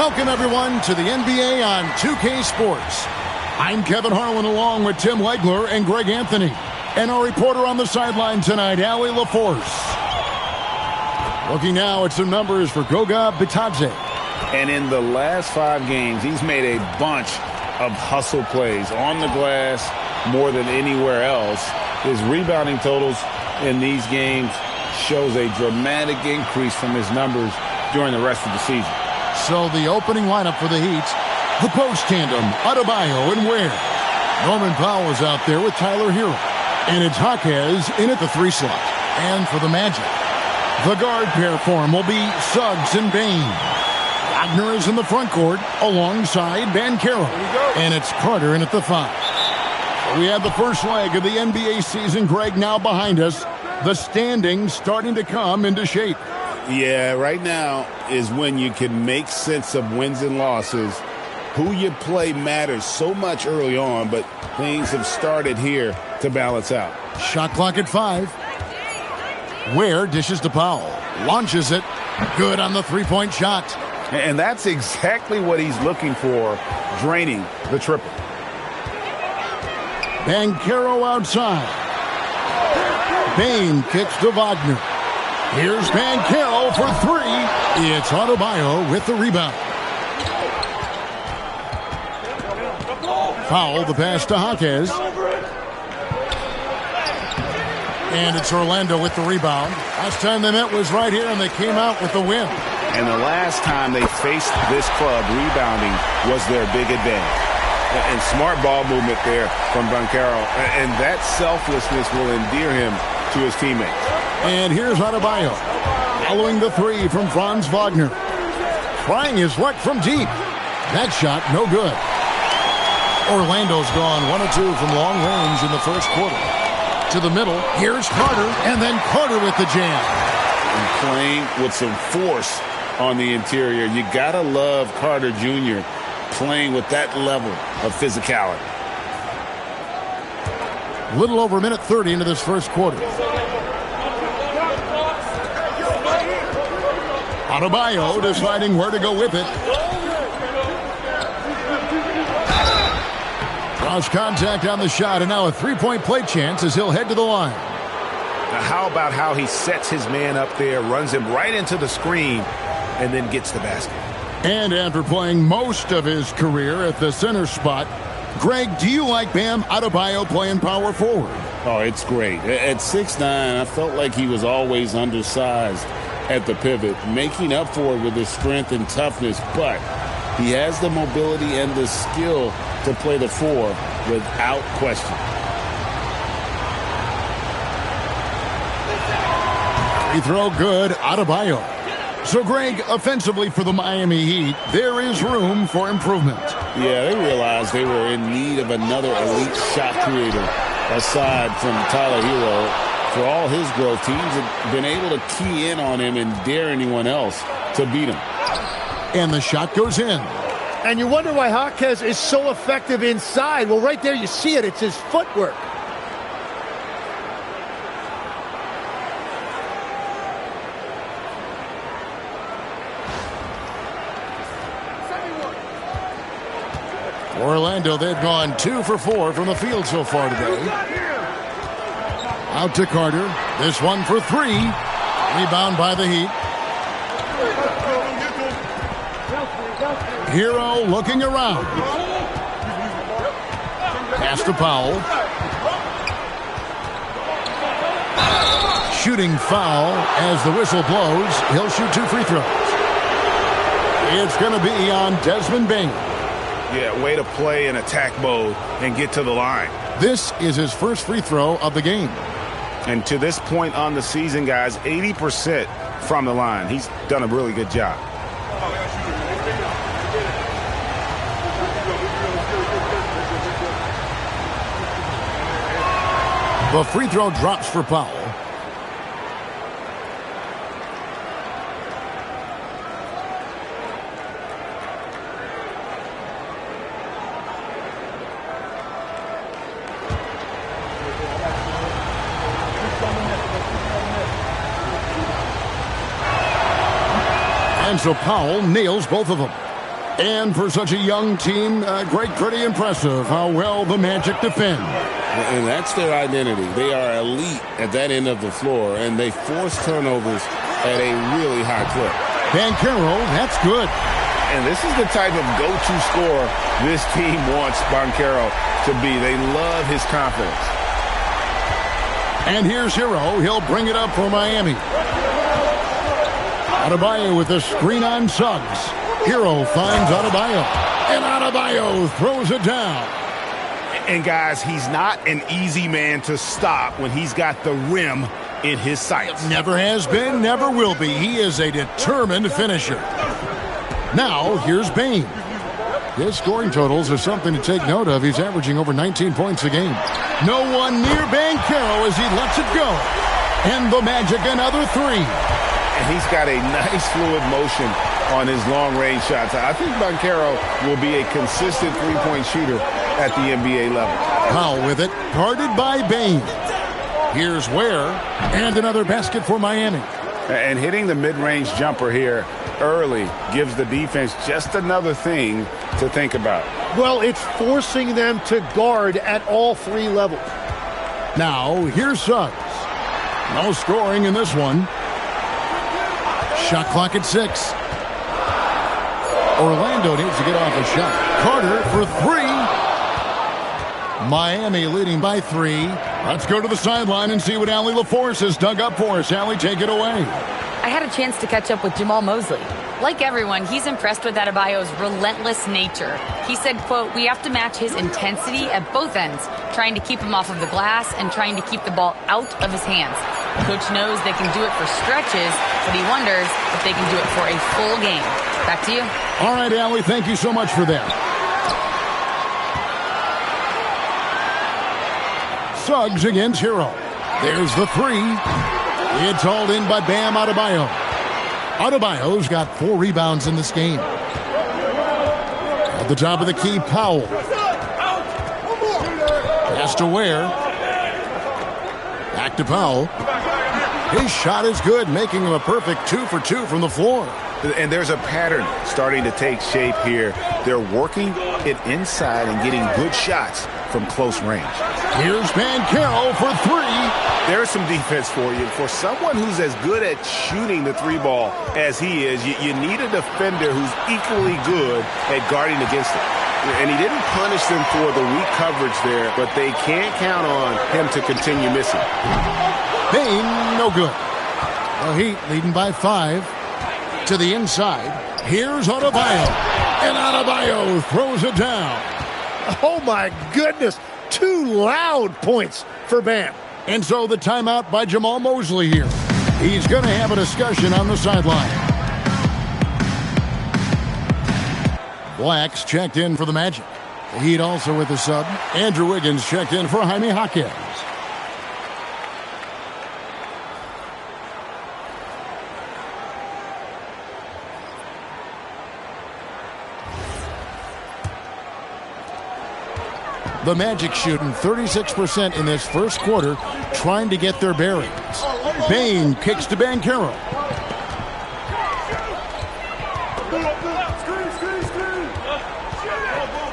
Welcome, everyone, to the NBA on 2K Sports. I'm Kevin Harlan along with Tim Legler and Greg Anthony. And our reporter on the sideline tonight, Allie LaForce. Looking now at some numbers for Goga Bitadze. And in the last 5 games, he's made a bunch of hustle plays on the glass more than anywhere else. His rebounding totals in these games shows a dramatic increase from his numbers during the rest of the season. So the opening lineup for the Heat, the post tandem, Adebayo and Ware. Norman Powell is out there with Tyler Hero. And it's Jaquez in at the 3 slot. And for the Magic, the guard pair form will be Suggs and Bain. Wagner is in the front court alongside Banchero. And it's Carter in at the 5. We have the first leg of the NBA season, Greg, now behind us. The standings starting to come into shape. Yeah, right now is when you can make sense of wins and losses. Who you play matters so much early on, but things have started here to balance out. Shot clock at 5. Ware dishes to Powell. Launches it. Good on the three-point shot. And that's exactly what he's looking for, draining the triple. Banchero outside. Bain kicks to Wagner. Here's Banchero for 3. It's Adebayo with the rebound. Foul, the pass to Jaquez. And it's Orlando with the rebound. Last time they met was right here, and they came out with the win. And the last time they faced this club, rebounding was their big advantage. And smart ball movement there from Banchero. And that selflessness will endear him to his teammates. And here's Adebayo, following the 3 from Franz Wagner. Trying his luck from deep. That shot, no good. Orlando's gone 1 of 2 from long range in the first quarter. To the middle, here's Carter, and then Carter with the jam. And playing with some force on the interior. You gotta love Carter Jr. playing with that level of physicality. Little over a minute 30 into this first quarter. Adebayo deciding where to go with it. Draws contact on the shot, and now a 3-point play chance as he'll head to the line. Now how about how he sets his man up there, runs him right into the screen, and then gets the basket. And after playing most of his career at the center spot, Greg, do you like Bam Adebayo playing power forward? Oh, it's great. At 6'9", I felt like he was always undersized at the pivot, making up for it with his strength and toughness, but he has the mobility and the skill to play the 4 without question. Free throw good, Adebayo. So, Greg, offensively for the Miami Heat, there is room for improvement. Yeah, they realized they were in need of another elite shot creator aside from Tyler Hero. For all his growth, teams have been able to key in on him and dare anyone else to beat him. And the shot goes in. And you wonder why Jaquez is so effective inside. Well, right there you see it. It's his footwork. Orlando, they've gone 2 for 4 from the field so far today. Out to Carter. This one for 3. Rebound by the Heat. Hero looking around. Pass to Powell. Shooting foul as the whistle blows. He'll shoot 2 free throws. It's going to be on Desmond Bain. Yeah, way to play in attack mode and get to the line. This is his first free throw of the game. And to this point on the season, guys, 80% from the line. He's done a really good job. The free throw drops for Powell. And so Powell nails both of them. And for such a young team, pretty impressive how well the Magic defend. And that's their identity. They are elite at that end of the floor, and they force turnovers at a really high clip. Banchero, that's good. And this is the type of go-to scorer this team wants Banchero to be. They love his confidence. And here's Hero. He'll bring it up for Miami. Adebayo with the screen on Suggs. Hero finds Adebayo. And Adebayo throws it down. And, guys, he's not an easy man to stop when he's got the rim in his sights. Never has been, never will be. He is a determined finisher. Now, here's Bane. His scoring totals are something to take note of. He's averaging over 19 points a game. No one near Banchero as he lets it go. And the Magic another three. And he's got a nice fluid motion on his long-range shots. I think Banchero will be a consistent three-point shooter at the NBA level. Powell with it, guarded by Bane. Here's Ware, and another basket for Miami. And hitting the mid-range jumper here early gives the defense just another thing to think about. Well, it's forcing them to guard at all three levels. Now, here's Suggs. No scoring in this one. Shot clock at 6. Orlando needs to get off a shot. Carter for 3. Miami leading by 3. Let's go to the sideline and see what Allie LaForce has dug up for us. Allie, take it away. I had a chance to catch up with Jamal Mosley. Like everyone, he's impressed with Adebayo's relentless nature. He said, quote, "We have to match his intensity at both ends, trying to keep him off of the glass and trying to keep the ball out of his hands. Coach knows they can do it for stretches, but he wonders if they can do it for a full game." Back to you. All right, Allie, thank you so much for that. Suggs against Hero. There's the 3. It's hauled in by Bam Adebayo. Adebayo's got 4 rebounds in this game. At the top of the key, Powell. Pass to Ware. Back to Powell. His shot is good, making him a perfect 2 for 2 from the floor. And there's a pattern starting to take shape here. They're working it inside and getting good shots from close range. Here's Banchero for 3. There's some defense for you. For someone who's as good at shooting the 3 ball as he is, you need a defender who's equally good at guarding against it. And he didn't punish them for the weak coverage there, but they can't count on him to continue missing. Bane, no good. The Heat leading by 5. To the inside. Here's Adebayo. And Adebayo throws it down. Oh, my goodness. 2 loud points for Bam. And so the timeout by Jamal Mosley here. He's going to have a discussion on the sideline. Black's checked in for the Magic. The Heat also with the sub. Andrew Wiggins checked in for Jaime Jaquez. The Magic shooting 36% in this first quarter, trying to get their bearings. Bane kicks to Banchero.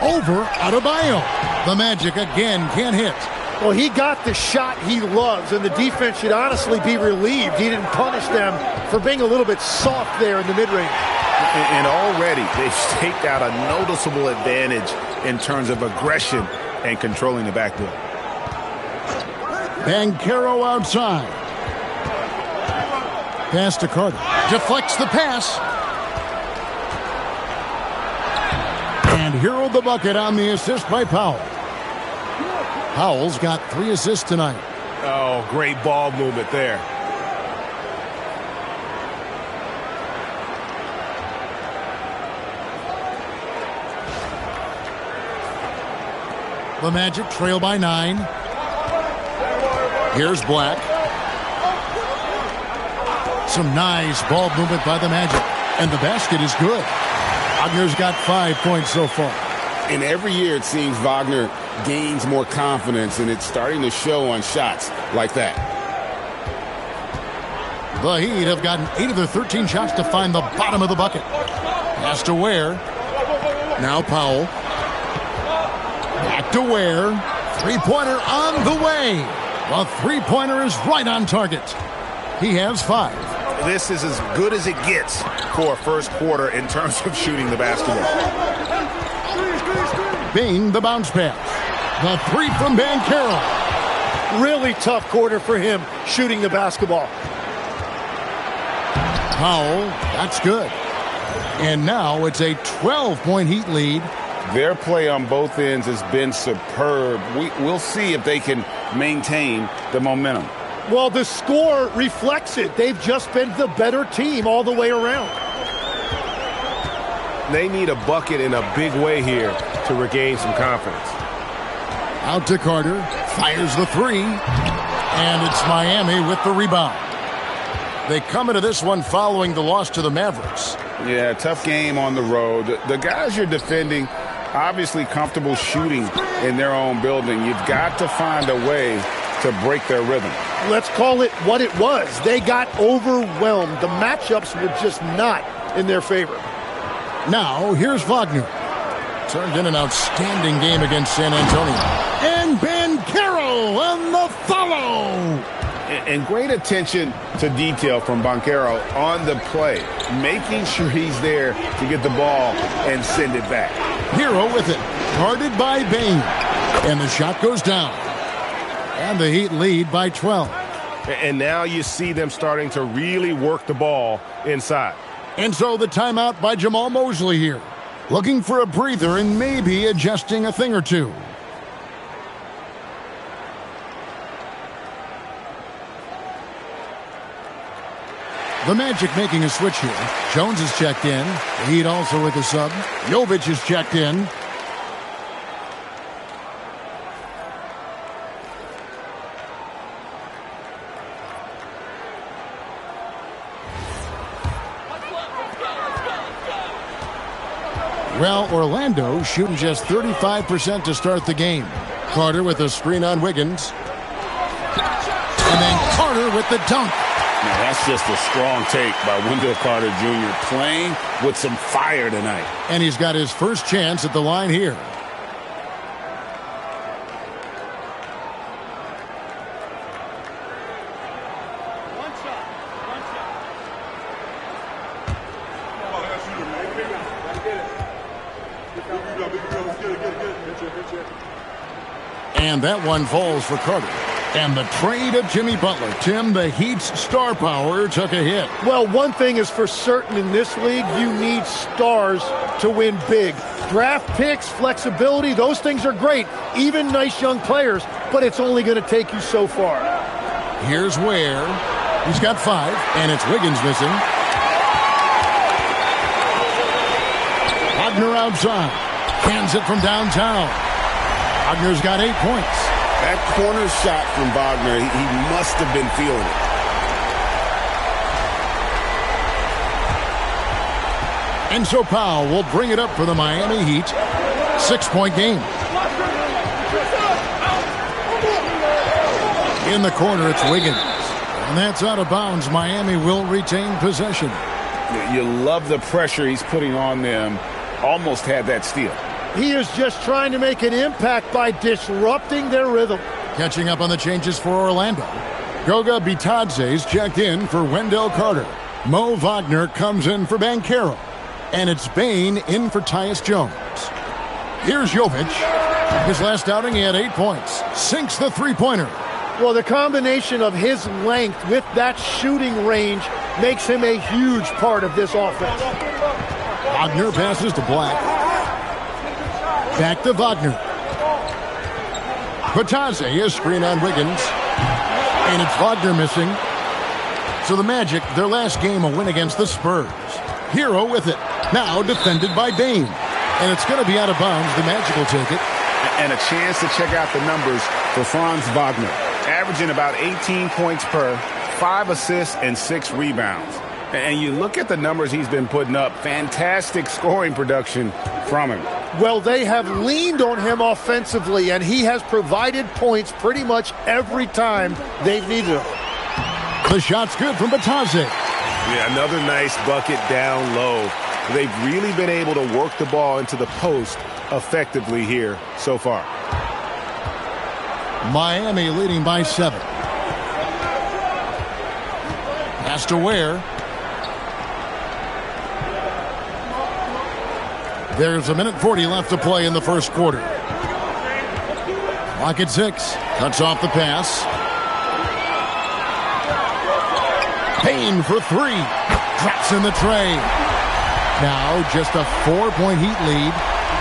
Over Adebayo. The Magic again can't hit. Well, he got the shot he loves, and the defense should honestly be relieved. He didn't punish them for being a little bit soft there in the mid-range. And already they've staked out a noticeable advantage in terms of aggression and controlling the backboard. Banchero outside. Pass to Carter. Deflects the pass. And Hero the bucket on the assist by Powell. Powell's got 3 assists tonight. Oh, great ball movement there. The Magic trail by 9. Here's Black. Some nice ball movement by the Magic. And the basket is good. Wagner's got 5 points so far. And every year it seems Wagner gains more confidence, and it's starting to show on shots like that. The Heat have gotten 8 of their 13 shots to find the bottom of the bucket. Pass to Ware. Now Powell. Back to Ware. Three-pointer on the way. The three-pointer is right on target. He has 5. This is as good as it gets for a first quarter in terms of shooting the basketball. Bing, the bounce pass. The three from Banchero. Really tough quarter for him shooting the basketball. Powell, that's good. And now it's a 12-point Heat lead. Their play on both ends has been superb. We'll see if they can maintain the momentum. Well, the score reflects it. They've just been the better team all the way around. They need a bucket in a big way here to regain some confidence. Out to Carter. Fires the three. And it's Miami with the rebound. They come into this one following the loss to the Mavericks. Yeah, tough game on the road. The guys you're defending, obviously comfortable shooting in their own building. You've got to find a way to break their rhythm. Let's call it what it was. They got overwhelmed. The matchups were just not in their favor. Now, here's Wagner. Turned in an outstanding game against San Antonio. And Banchero on the follow. And great attention to detail from Banchero on the play, making sure he's there to get the ball and send it back. Hero with it, guarded by Bane. And the shot goes down. And the Heat lead by 12. And now you see them starting to really work the ball inside. And so the timeout by Jamal Mosley here. Looking for a breather and maybe adjusting a thing or two. The Magic making a switch here. Jones is checked in. The Heat also with a sub. Jovic is checked in. Well, Orlando shooting just 35% to start the game. Carter with a screen on Wiggins. And then Carter with the dunk. Now, that's just a strong take by Wendell Carter Jr. playing with some fire tonight. And he's got his first chance at the line here. And that one falls for Carter. And the trade of Jimmy Butler. Tim, the Heat's star power took a hit. Well, one thing is for certain in this league, you need stars to win big. Draft picks, flexibility, those things are great. Even nice young players, but it's only going to take you so far. Here's Ware. He's got 5, and it's Wiggins missing. Wagner outside. Cans it from downtown. Wagner's got 8 points. That corner shot from Wagner, he must have been feeling it. And so Powell will bring it up for the Miami Heat. 6-point game. In the corner, it's Wiggins. And that's out of bounds. Miami will retain possession. You love the pressure he's putting on them. Almost had that steal. He is just trying to make an impact by disrupting their rhythm. Catching up on the changes for Orlando. Goga Bitadze's checked in for Wendell Carter. Mo Wagner comes in for Banchero. And it's Bane in for Tyus Jones. Here's Jovic. His last outing, he had 8 points. Sinks the three-pointer. Well, the combination of his length with that shooting range makes him a huge part of this offense. Wagner passes to Black. Back to Wagner. Bitadze is screen on Wiggins. And it's Wagner missing. So the Magic, their last game, a win against the Spurs. Hero with it. Now defended by Bane. And it's going to be out of bounds. The Magic will take it. And a chance to check out the numbers for Franz Wagner. Averaging about 18 points per, 5 assists, and 6 rebounds. And you look at the numbers he's been putting up. Fantastic scoring production from him. Well, they have leaned on him offensively, and he has provided points pretty much every time they've needed him. The shot's good from Bitadze. Yeah, another nice bucket down low. they've really been able to work the ball into the post effectively here so far. Miami leading by 7. Pass to Ware. There's 1:40 left to play in the first quarter. Clock at 6. Cuts off the pass. Payne for 3. Drops in the tray. Now just a 4-point Heat lead.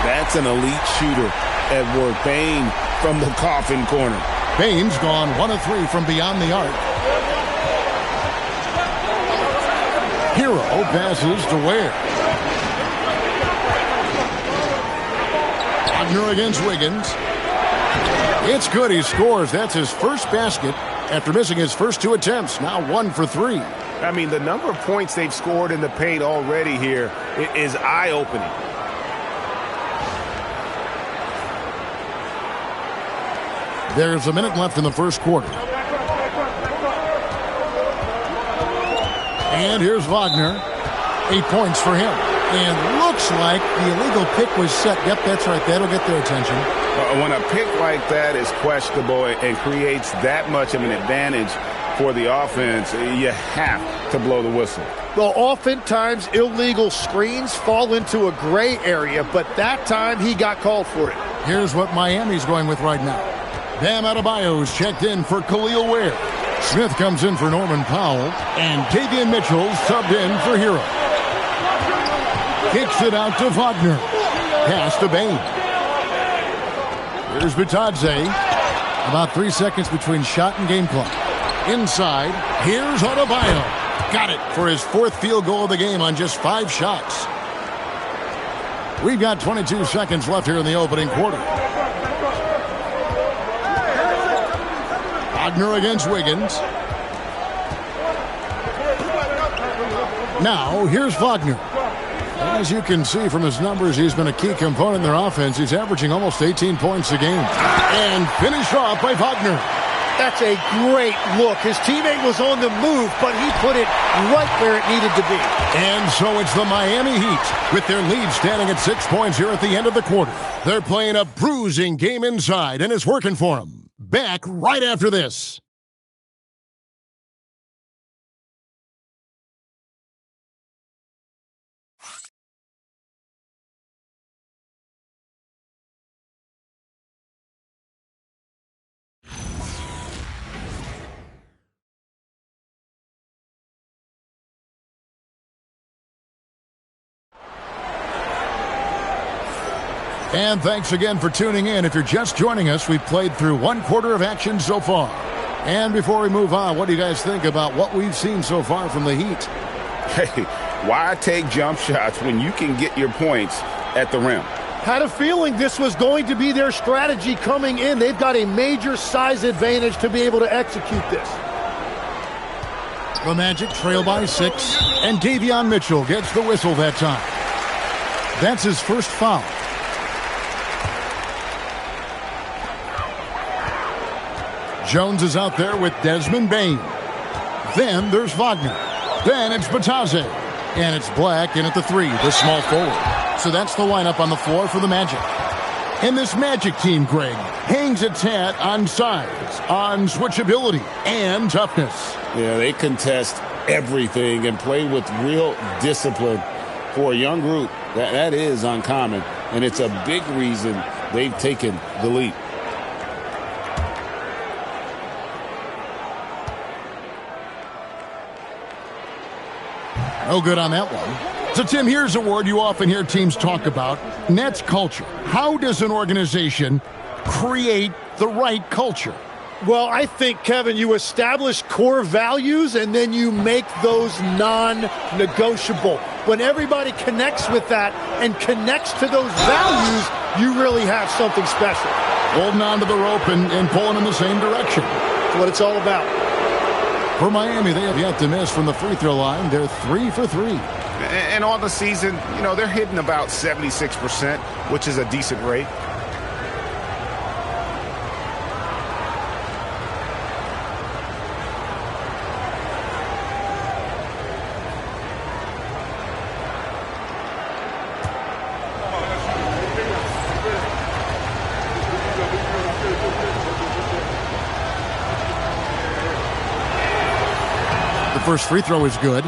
That's an elite shooter at work. Payne from the coffin corner. Payne's gone 1 of 3 from beyond the arc. Hero passes to Ware. Wagner against Wiggins. It's good. He scores. That's his first basket after missing his first 2 attempts. Now 1 for 3. I mean, the number of points they've scored in the paint already here is eye-opening. There's 1 minute left in the first quarter. And here's Wagner. 8 points for him. And looks like the illegal pick was set. Yep, that's right. That'll get their attention. When a pick like that is questionable and creates that much of an advantage for the offense, you have to blow the whistle. Well, oftentimes illegal screens fall into a gray area, but that time he got called for it. Here's what Miami's going with right now. Bam Adebayo's checked in for Khalil Ware. Smith comes in for Norman Powell, and Davion Mitchell's subbed in for Hero. Kicks it out to Wagner. Pass to Bain. Here's Bitadze. About 3 seconds between shot and game clock. Inside, here's Adebayo. Got it for his 4th field goal of the game on just 5 shots. We've got 22 seconds left here in the opening quarter. Wagner against Wiggins. Now, here's Wagner. As you can see from his numbers, he's been a key component in their offense. He's averaging almost 18 points a game. And finished off by Wagner. That's a great look. His teammate was on the move, but he put it right where it needed to be. And so it's the Miami Heat with their lead standing at 6 points here at the end of the quarter. They're playing a bruising game inside, and it's working for them. Back right after this. And thanks again for tuning in. If you're just joining us, we've played through 1 quarter of action so far. And before we move on, what do you guys think about what we've seen so far from the Heat? Hey, why take jump shots when you can get your points at the rim? Had a feeling this was going to be their strategy coming in. They've got a major size advantage to be able to execute this. The Magic trail by 6, and Davion Mitchell gets the whistle that time. That's his first foul. Jones is out there with Desmond Bain. Then there's Wagner. Then it's Bitadze. And it's Black in at the 3, the small forward. So that's the lineup on the floor for the Magic. And this Magic team, Greg, hangs its hat on size, on switchability, and toughness. Yeah, they contest everything and play with real discipline. For a young group, that is uncommon. And it's a big reason they've taken the lead. No good on that one. So, Tim, here's a word you often hear teams talk about, and that's culture. How does an organization create the right culture? Well, I think, Kevin, you establish core values and then you make those non-negotiable. When everybody connects with that and connects to those values, you really have something special. Holding on to the rope and pulling in the same direction. That's what it's all about. For Miami, they have yet to miss from the free throw line. They're 3 for 3. And on the season, you know, they're hitting about 76%, which is a decent rate. First free throw is good.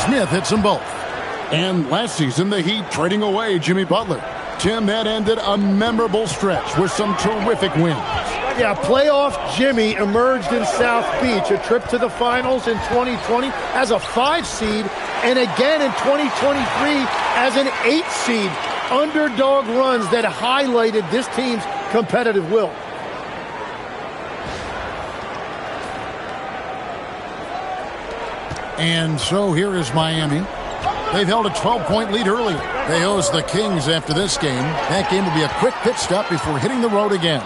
Smith hits them both. And last season, the Heat trading away Jimmy Butler. Tim, that ended a memorable stretch with some terrific wins. Yeah, playoff Jimmy emerged in South Beach, a trip to the finals in 2020 as a 5 seed, and again in 2023 as an 8 seed. Underdog runs that highlighted this team's competitive will. And so here is Miami. They've held a 12-point lead earlier. They host the Kings after this game. That game will be a quick pit stop before hitting the road again.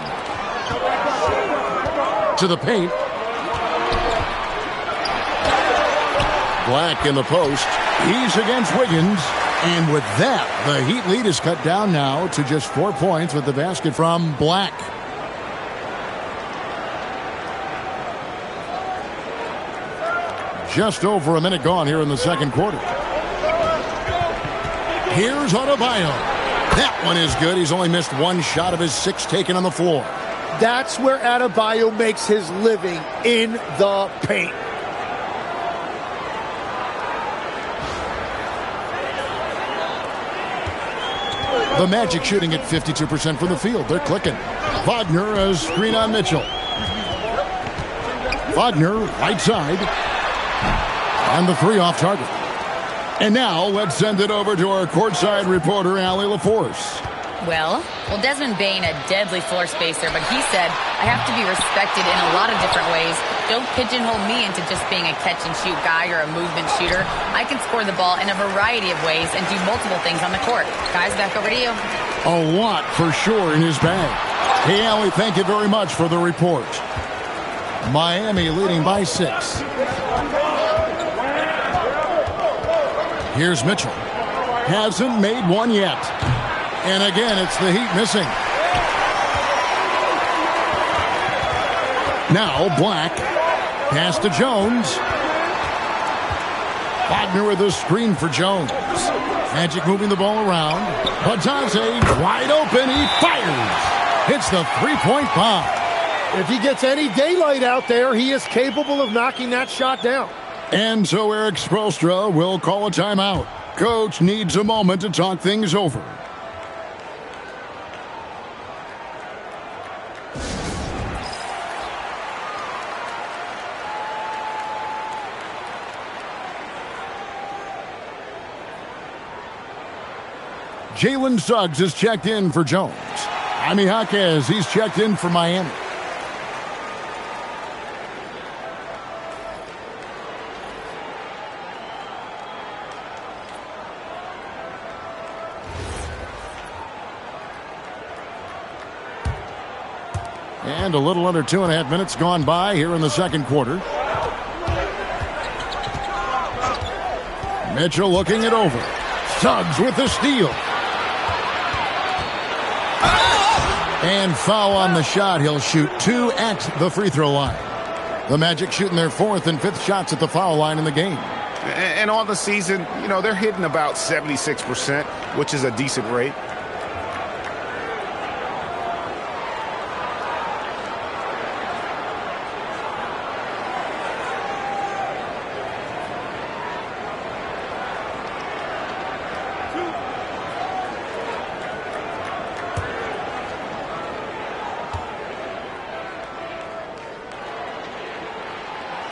To the paint. Black in the post. He's against Wiggins. And with that, the Heat lead is cut down now to just 4 points with the basket from Black. Just over a minute gone here in the second quarter. Here's Adebayo. That one is good. He's only missed one shot of his 6 taken on the floor. That's where Adebayo makes his living, in the paint. The Magic shooting at 52% from the field. They're clicking. Wagner, a screen on Mitchell. Wagner, right side. And the 3 off target. And now let's send it over to our courtside reporter, Allie LaForce. Well, Desmond Bane, a deadly floor spacer, but he said, I have to be respected in a lot of different ways. Don't pigeonhole me into just being a catch-and-shoot guy or a movement shooter. I can score the ball in a variety of ways and do multiple things on the court. Guys, back over to you. A lot for sure in his bag. Hey, Allie, thank you very much for the report. Miami leading by 6. Here's Mitchell. Hasn't made one yet. And again, it's the Heat missing. Now Black. Pass to Jones. Wagner with a screen for Jones. Magic moving the ball around. Batase wide open. He fires. Hits the 3-point bomb. If he gets any daylight out there, he is capable of knocking that shot down. And so Eric Spoelstra will call a timeout. Coach needs a moment to talk things over. Jalen Suggs is checked in for Jones. Jaime Jaquez, he's checked in for Miami. And a little under 2.5 minutes gone by here in the second quarter. Mitchell looking it over. Suggs with the steal. And foul on the shot. He'll shoot 2 at the free throw line. The Magic shooting their 4th and 5th shots at the foul line in the game. And on the season, they're hitting about 76%, which is a decent rate.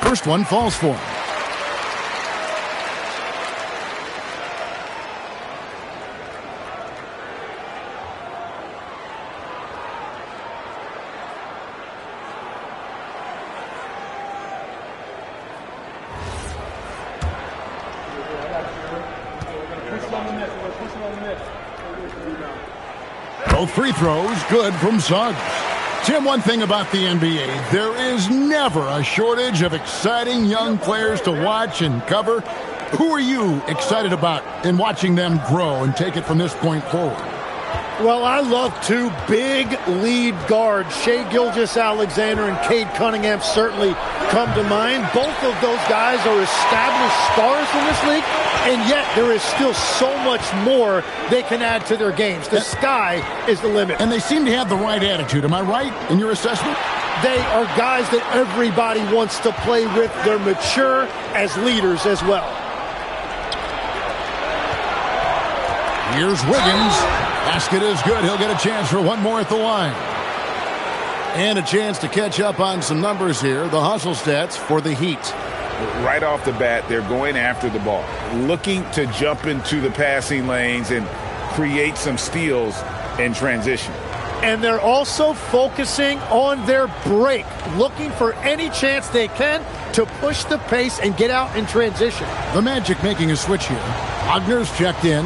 First one falls for him. Both free throws good from Suggs. Tim, one thing about the NBA, there is never a shortage of exciting young players to watch and cover. Who are you excited about in watching them grow and take it from this point forward? Well, I love two big lead guards. Shai Gilgeous-Alexander and Cade Cunningham certainly come to mind. Both of those guys are established stars in this league, and yet there is still so much more they can add to their games. The sky is the limit. And they seem to have the right attitude. Am I right in your assessment? They are guys that everybody wants to play with. They're mature as leaders as well. Here's Wiggins. Basket is good. He'll get a chance for one more at the line. And a chance to catch up on some numbers here. The hustle stats for the Heat. Right off the bat, they're going after the ball, looking to jump into the passing lanes and create some steals in transition. And they're also focusing on their break, looking for any chance they can to push the pace and get out in transition. The Magic making a switch here. Wagner's checked in.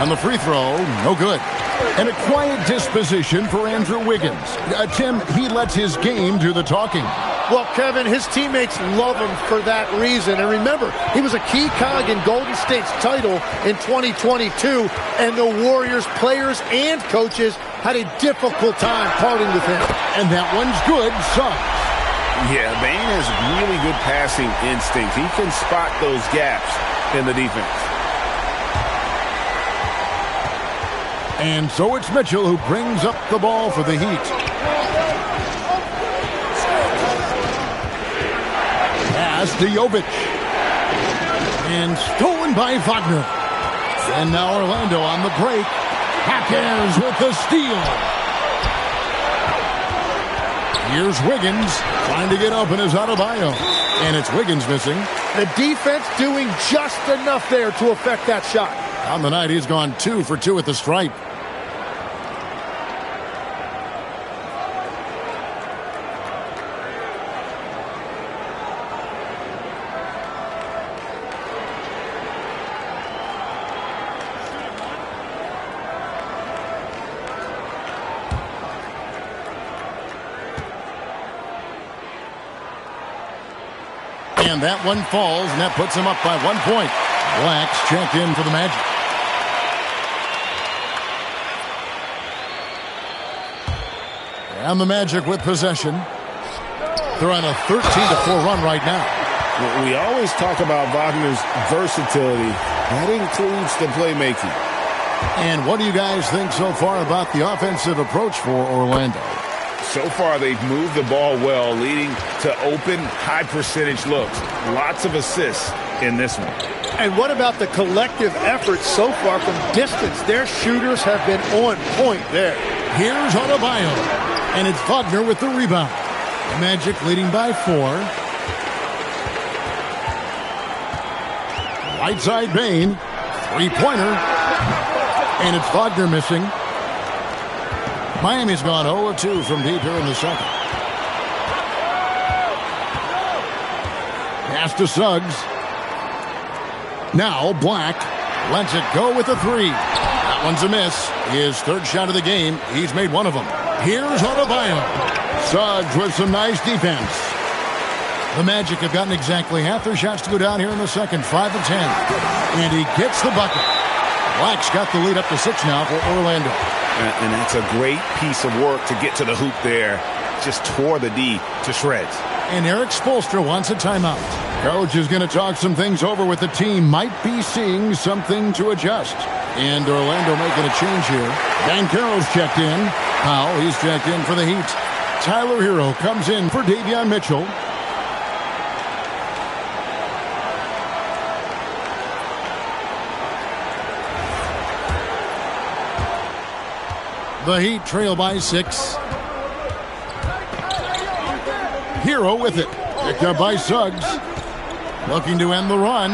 On the free throw, no good. And a quiet disposition for Andrew Wiggins. Tim, he lets his game do the talking. Well, Kevin, his teammates love him for that reason. And remember, he was a key cog in Golden State's title in 2022, and the Warriors players and coaches had a difficult time parting with him. And that one's good, Suggs. Yeah, Bane has really good passing instincts. He can spot those gaps in the defense. And so it's Mitchell who brings up the ball for the Heat. Pass to Jovic. And stolen by Wagner. And now Orlando on the break. Hackers with the steal. Here's Wiggins trying to get open as Adebayo. And it's Wiggins missing. The defense doing just enough there to affect that shot. On the night, he's gone 2 for 2 at the stripe. And that one falls, and that puts him up by 1 point. Black's checked in for the Magic. And the Magic with possession. They're on a 13-4 run right now. We always talk about Wagner's versatility. That includes the playmaking. And what do you guys think so far about the offensive approach for Orlando? So far, they've moved the ball well, leading to open, high-percentage looks. Lots of assists in this one. And what about the collective effort so far from distance? Their shooters have been on point there. Here's Adebayo. And it's Wagner with the rebound. The Magic leading by 4. Right side Bane. Three-pointer. And it's Wagner missing. Miami's gone 0-2 from deep here in the second. Pass to Suggs. Now Black lets it go with a 3. That one's a miss. His third shot of the game. He's made one of them. Here's Adebayo. Suggs with some nice defense. The Magic have gotten exactly half their shots to go down here in the second. 5 of 10. And he gets the bucket. Black's got the lead up to 6 now for Orlando. And that's a great piece of work to get to the hoop there. Just tore the D to shreds. And Eric Spoelstra wants a timeout. Coach is going to talk some things over with the team. Might be seeing something to adjust. And Orlando making a change here. Banchero's checked in. Powell, he's checked in for the Heat. Tyler Hero comes in for Davion Mitchell. The Heat trail by 6. Hero with it. Picked up by Suggs. Looking to end the run.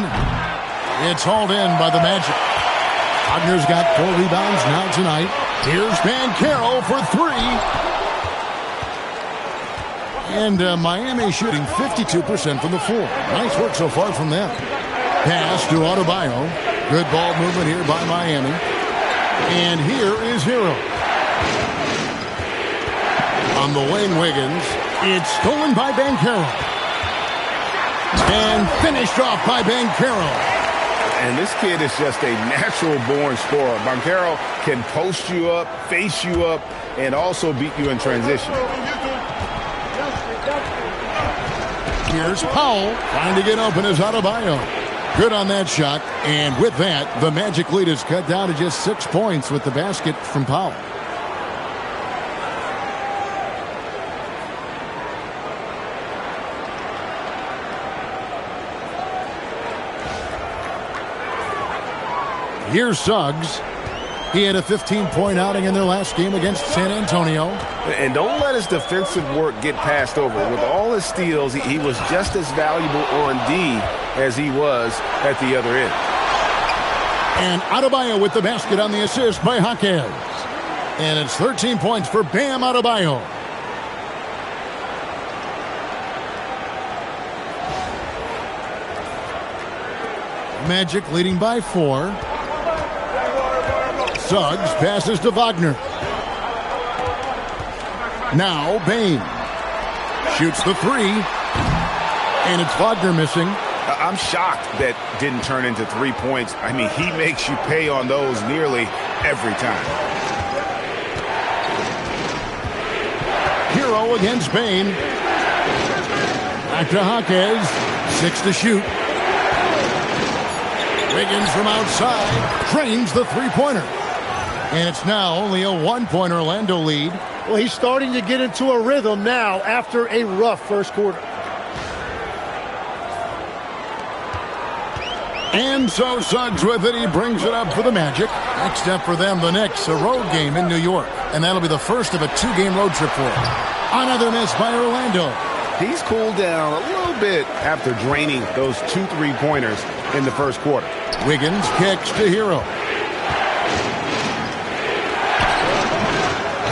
It's hauled in by the Magic. Wagner's got 4 rebounds now tonight. Here's Banchero for 3. And Miami shooting 52% from the floor. Nice work so far from them. Pass to Adebayo. Good ball movement here by Miami. And here is Hero. On the wing, Wiggins. It's stolen by Banchero. And finished off by Banchero. And this kid is just a natural-born scorer. Banchero can post you up, face you up, and also beat you in transition. Here's Powell trying to get open as Adebayo. Good on that shot. And with that, the Magic lead is cut down to just 6 points with the basket from Powell. Here's Suggs. He had a 15-point outing in their last game against San Antonio. And don't let his defensive work get passed over. With all his steals, he was just as valuable on D as he was at the other end. And Adebayo with the basket on the assist by Jaquez. And it's 13 points for Bam Adebayo. Magic leading by 4. Suggs passes to Wagner. Now Bane shoots the 3. And it's Wagner missing. I'm shocked that didn't turn into 3 points. I mean, he makes you pay on those nearly every time. Hero against Bane. Back to Jaquez. 6 to shoot. Wiggins from outside drains the three-pointer. And it's now only a 1-point Orlando lead. Well, he's starting to get into a rhythm now after a rough first quarter. And so Suggs with it. He brings it up for the Magic. Next up for them, the Knicks, a road game in New York. And that'll be the first of a 2-game road trip for them. Another miss by Orlando. He's cooled down a little bit after draining those 2 3-pointers in the first quarter. Wiggins kicks to Hero.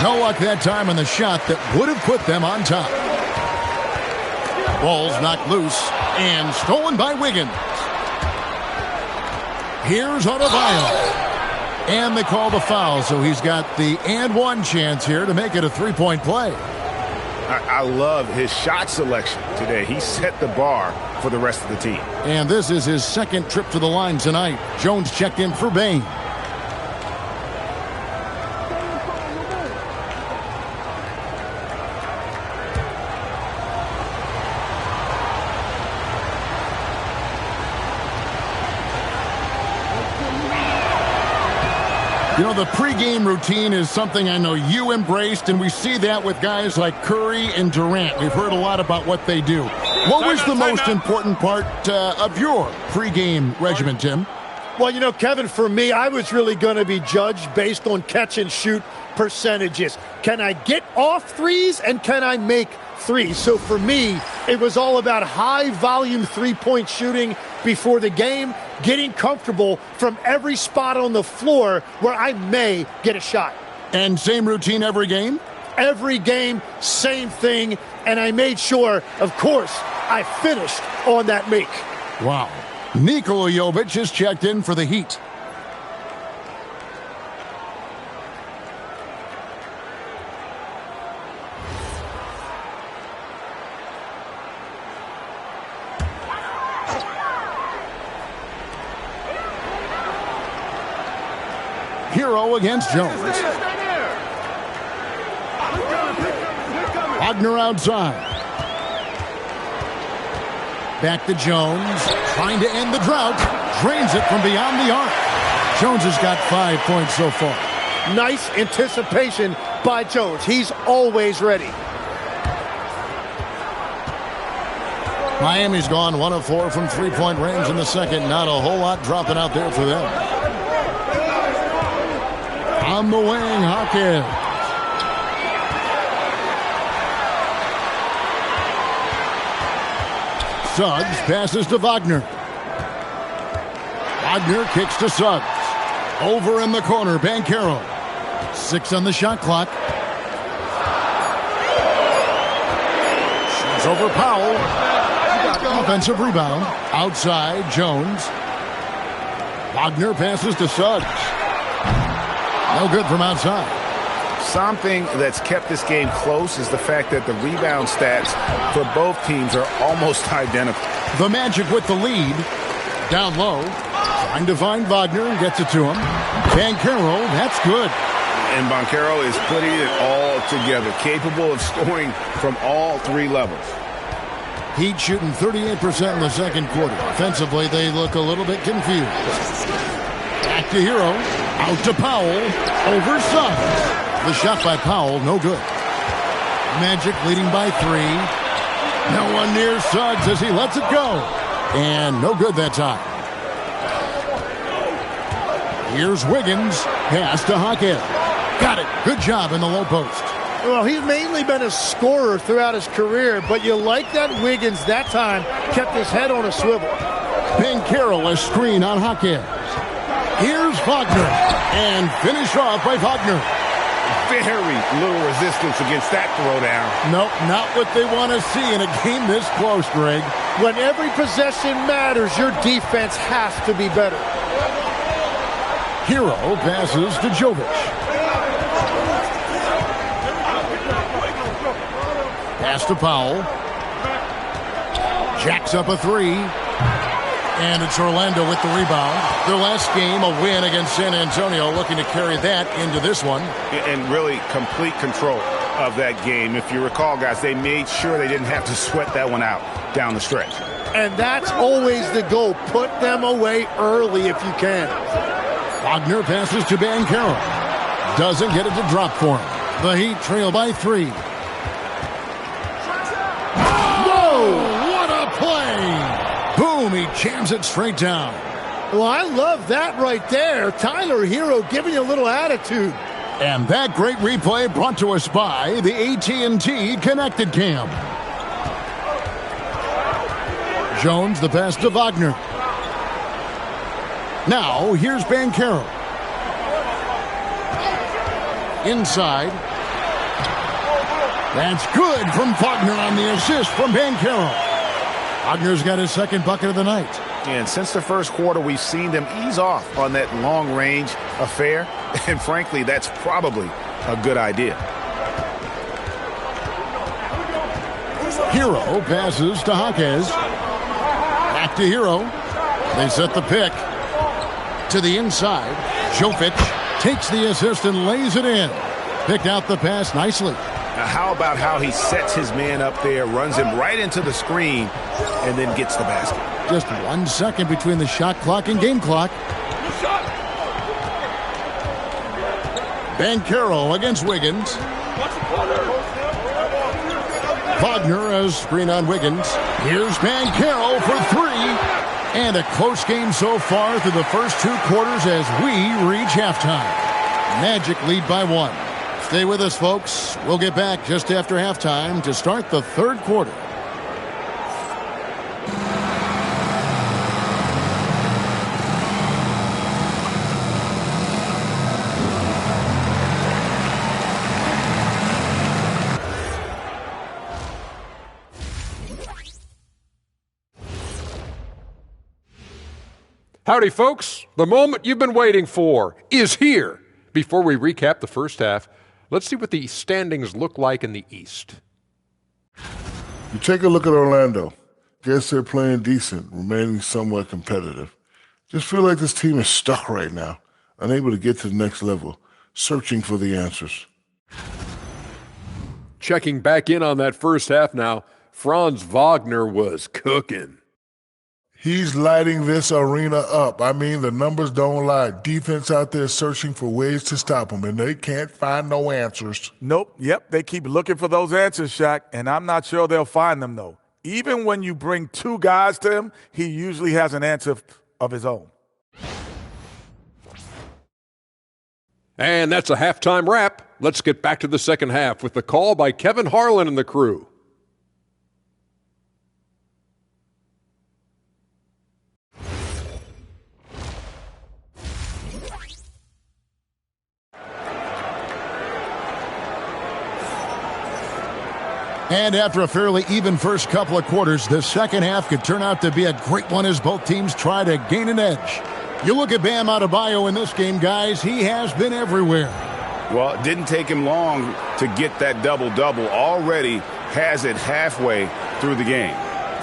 No luck that time on the shot that would have put them on top. Ball's knocked loose and stolen by Wiggins. Here's Adebayo. And they call the foul, so he's got the and-one chance here to make it a 3-point play. I love his shot selection today. He set the bar for the rest of the team. And this is his second trip to the line tonight. Jones checked in for Bane. You know, the pregame routine is something I know you embraced, and we see that with guys like Curry and Durant. We've heard a lot about what they do. What was the most important part of your pregame regimen, Tim? Well, you know, Kevin, for me, I was really going to be judged based on catch-and-shoot percentages. Can I get off threes, and can I make threes? So for me, it was all about high-volume three-point shooting before the game, getting comfortable from every spot on the floor where I may get a shot. And same routine every game? Every game, same thing, and I made sure, of course, I finished on that make. Wow. Nikola Jovic has checked in for the Heat. Hero against Jones. Wagner outside. Back to Jones. Trying to end the drought. Drains it from beyond the arc. Jones has got 5 points so far. Nice anticipation by Jones. He's always ready. Miami's gone 1 of 4 from three-point range in the second. Not a whole lot dropping out there for them. On the wing, Hawkins. Suggs passes to Wagner. Wagner kicks to Suggs. Over in the corner, Banchero. 6 on the shot clock. Shoots over Powell. Offensive rebound. Outside, Jones. Wagner passes to Suggs. No good from outside. Something that's kept this game close is the fact that the rebound stats for both teams are almost identical. The Magic with the lead. Down low, trying to find Wagner and gets it to him. Banchero, that's good. And Banchero is putting it all together, capable of scoring from all three levels. Heat shooting 38% in the second quarter. Offensively, they look a little bit confused. Back to Hero. Out to Powell. Over Suggs. The shot by Powell, no good. Magic leading by 3. No one near Suggs as he lets it go. And no good that time. Here's Wiggins. Pass to Hackett. Got it. Good job in the low post. Well, he's mainly been a scorer throughout his career, but you like that Wiggins that time kept his head on a swivel. Banchero, a screen on Hackett. Here's Wagner. And finish off by Wagner. Very little resistance against that throwdown. Nope, not what they want to see in a game this close, Greg. When every possession matters, your defense has to be better. Hero passes to Jovic. Pass to Powell. Jacks up a 3. And it's Orlando with the rebound. Their last game, a win against San Antonio, looking to carry that into this one. And really complete control of that game. If you recall, guys, they made sure they didn't have to sweat that one out down the stretch. And that's always the goal. Put them away early if you can. Wagner passes to Banchero. Doesn't get it to drop for him. The Heat trail by 3. Boom, he jams it straight down. Well, I love that right there. Tyler Hero giving you a little attitude. And that great replay brought to us by the AT&T Connected Cam. Jones, the pass to Wagner. Now, here's Banchero. Inside. That's good from Wagner on the assist from Banchero. Wagner's got his second bucket of the night. And since the first quarter, we've seen them ease off on that long-range affair. And frankly, that's probably a good idea. Hero passes to Jaquez. Back to Hero. They set the pick. To the inside. Jovic takes the assist and lays it in. Picked out the pass nicely. Now, how about how he sets his man up there, runs him right into the screen, and then gets the basket? Just 1 second between the shot clock and game clock. Banchero against Wiggins. Wagner as screen on Wiggins. Here's Banchero for 3. And a close game so far through the first 2 quarters as we reach halftime. Magic lead by 1. Stay with us, folks. We'll get back just after halftime to start the third quarter. Howdy, folks. The moment you've been waiting for is here. Before we recap the first half, let's see what the standings look like in the East. You take a look at Orlando. Guess they're playing decent, remaining somewhat competitive. Just feel like this team is stuck right now, unable to get to the next level, searching for the answers. Checking back in on that first half now, Franz Wagner was cooking. He's lighting this arena up. I mean, the numbers don't lie. Defense out there searching for ways to stop him, and they can't find no answers. Nope. Yep. They keep looking for those answers, Shaq, and I'm not sure they'll find them, though. Even when you bring 2 guys to him, he usually has an answer of his own. And that's a halftime wrap. Let's get back to the second half with the call by Kevin Harlan and the crew. And after a fairly even first couple of quarters, the second half could turn out to be a great one as both teams try to gain an edge. You look at Bam Adebayo in this game, guys, he has been everywhere. Well, it didn't take him long to get that double-double. Already has it halfway through the game.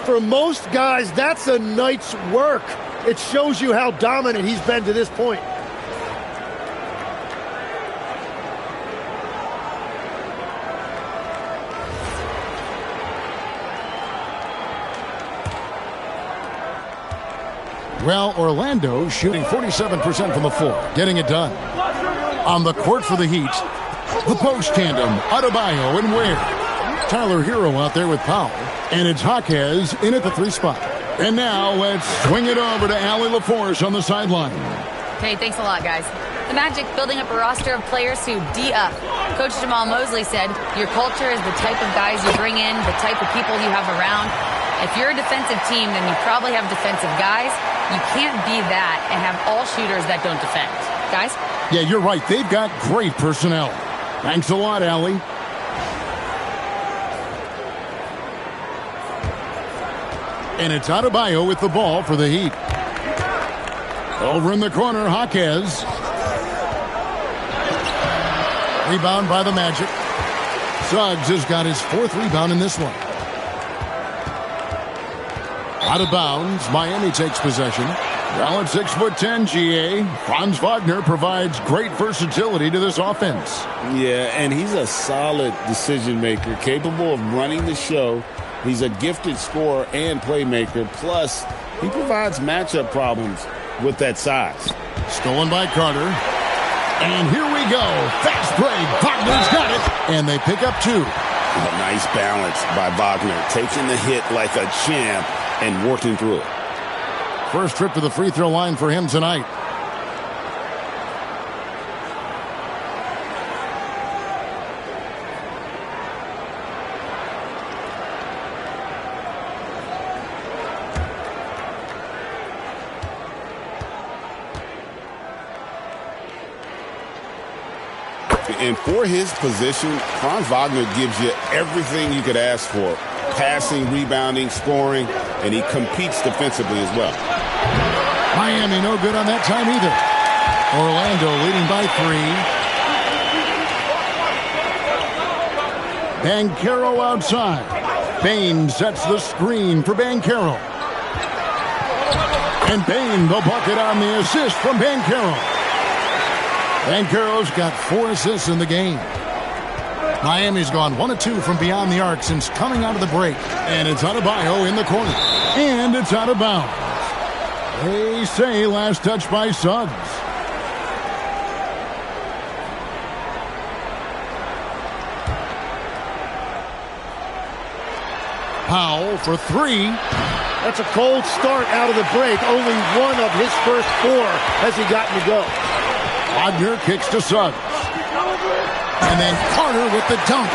For most guys, that's a night's work. It shows you how dominant he's been to this point. Well, Orlando shooting 47% from the floor, getting it done. On the court for the Heat, the post tandem, Adebayo and Ware. Tyler Hero out there with Powell, and it's Jaquez in at the 3 spot. And now let's swing it over to Allie LaForce on the sideline. Hey, thanks a lot, guys. The Magic building up a roster of players who D up. Coach Jamal Mosley said, your culture is the type of guys you bring in, the type of people you have around. If you're a defensive team, then you probably have defensive guys. You can't be that and have all shooters that don't defend. Guys? Yeah, you're right. They've got great personnel. Thanks a lot, Allie. And it's Adebayo with the ball for the Heat. Over in the corner, Jaquez. Rebound by the Magic. Suggs has got his 4th rebound in this one. Out of bounds, Miami takes possession. Well, at 6'10", GA, Franz Wagner provides great versatility to this offense. Yeah, and he's a solid decision maker, capable of running the show. He's a gifted scorer and playmaker. Plus, he provides matchup problems with that size. Stolen by Carter. And here we go. Fast break. Wagner's got it. And they pick up 2. A nice balance by Wagner, taking the hit like a champ and working through it. First trip to the free throw line for him tonight. And for his position, Franz Wagner gives you everything you could ask for. Passing, rebounding, scoring, and he competes defensively as well. Miami no good on that time either. Orlando leading by 3. Banchero outside. Bane sets the screen for Banchero. And Bane the bucket on the assist from Banchero. Banchero's got 4 assists in the game. Miami's gone 1 of 2 from beyond the arc since coming out of the break. And it's Adebayo in the corner. And it's out of bounds. They say last touch by Suggs. Powell for 3. That's a cold start out of the break. Only 1 of his first 4 has he gotten to go. Wagner kicks to Suggs. And then Carter with the dunk.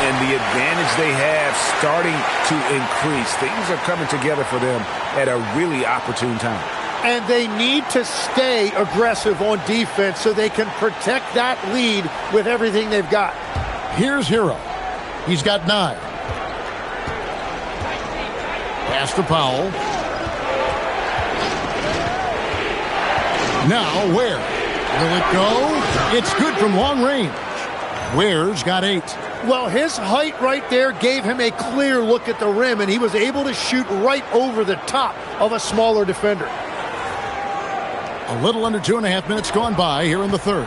And the advantage they have starting to increase. Things are coming together for them at a really opportune time. And they need to stay aggressive on defense so they can protect that lead with everything they've got. Here's Hero. He's got 9. Pass to Powell. Now Ware. Will it go? It's good from long range. Ware's got 8. Well, his height right there gave him a clear look at the rim, and he was able to shoot right over the top of a smaller defender. A little under 2.5 minutes gone by here in the 3rd.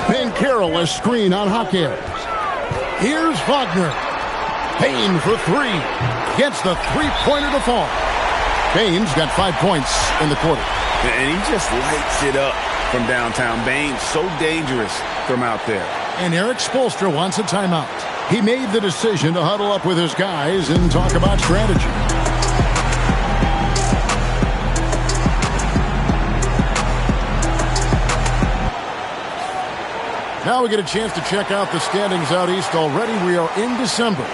Banchero a screen on Jaquez. Here's Wagner. Payne for 3. Gets the 3-pointer to fall. Bane's got 5 points in the quarter. And he just lights it up from downtown. Bane's so dangerous from out there. And Eric Spoelstra wants a timeout. He made the decision to huddle up with his guys and talk about strategy. Now we get a chance to check out the standings out east already. We are in December.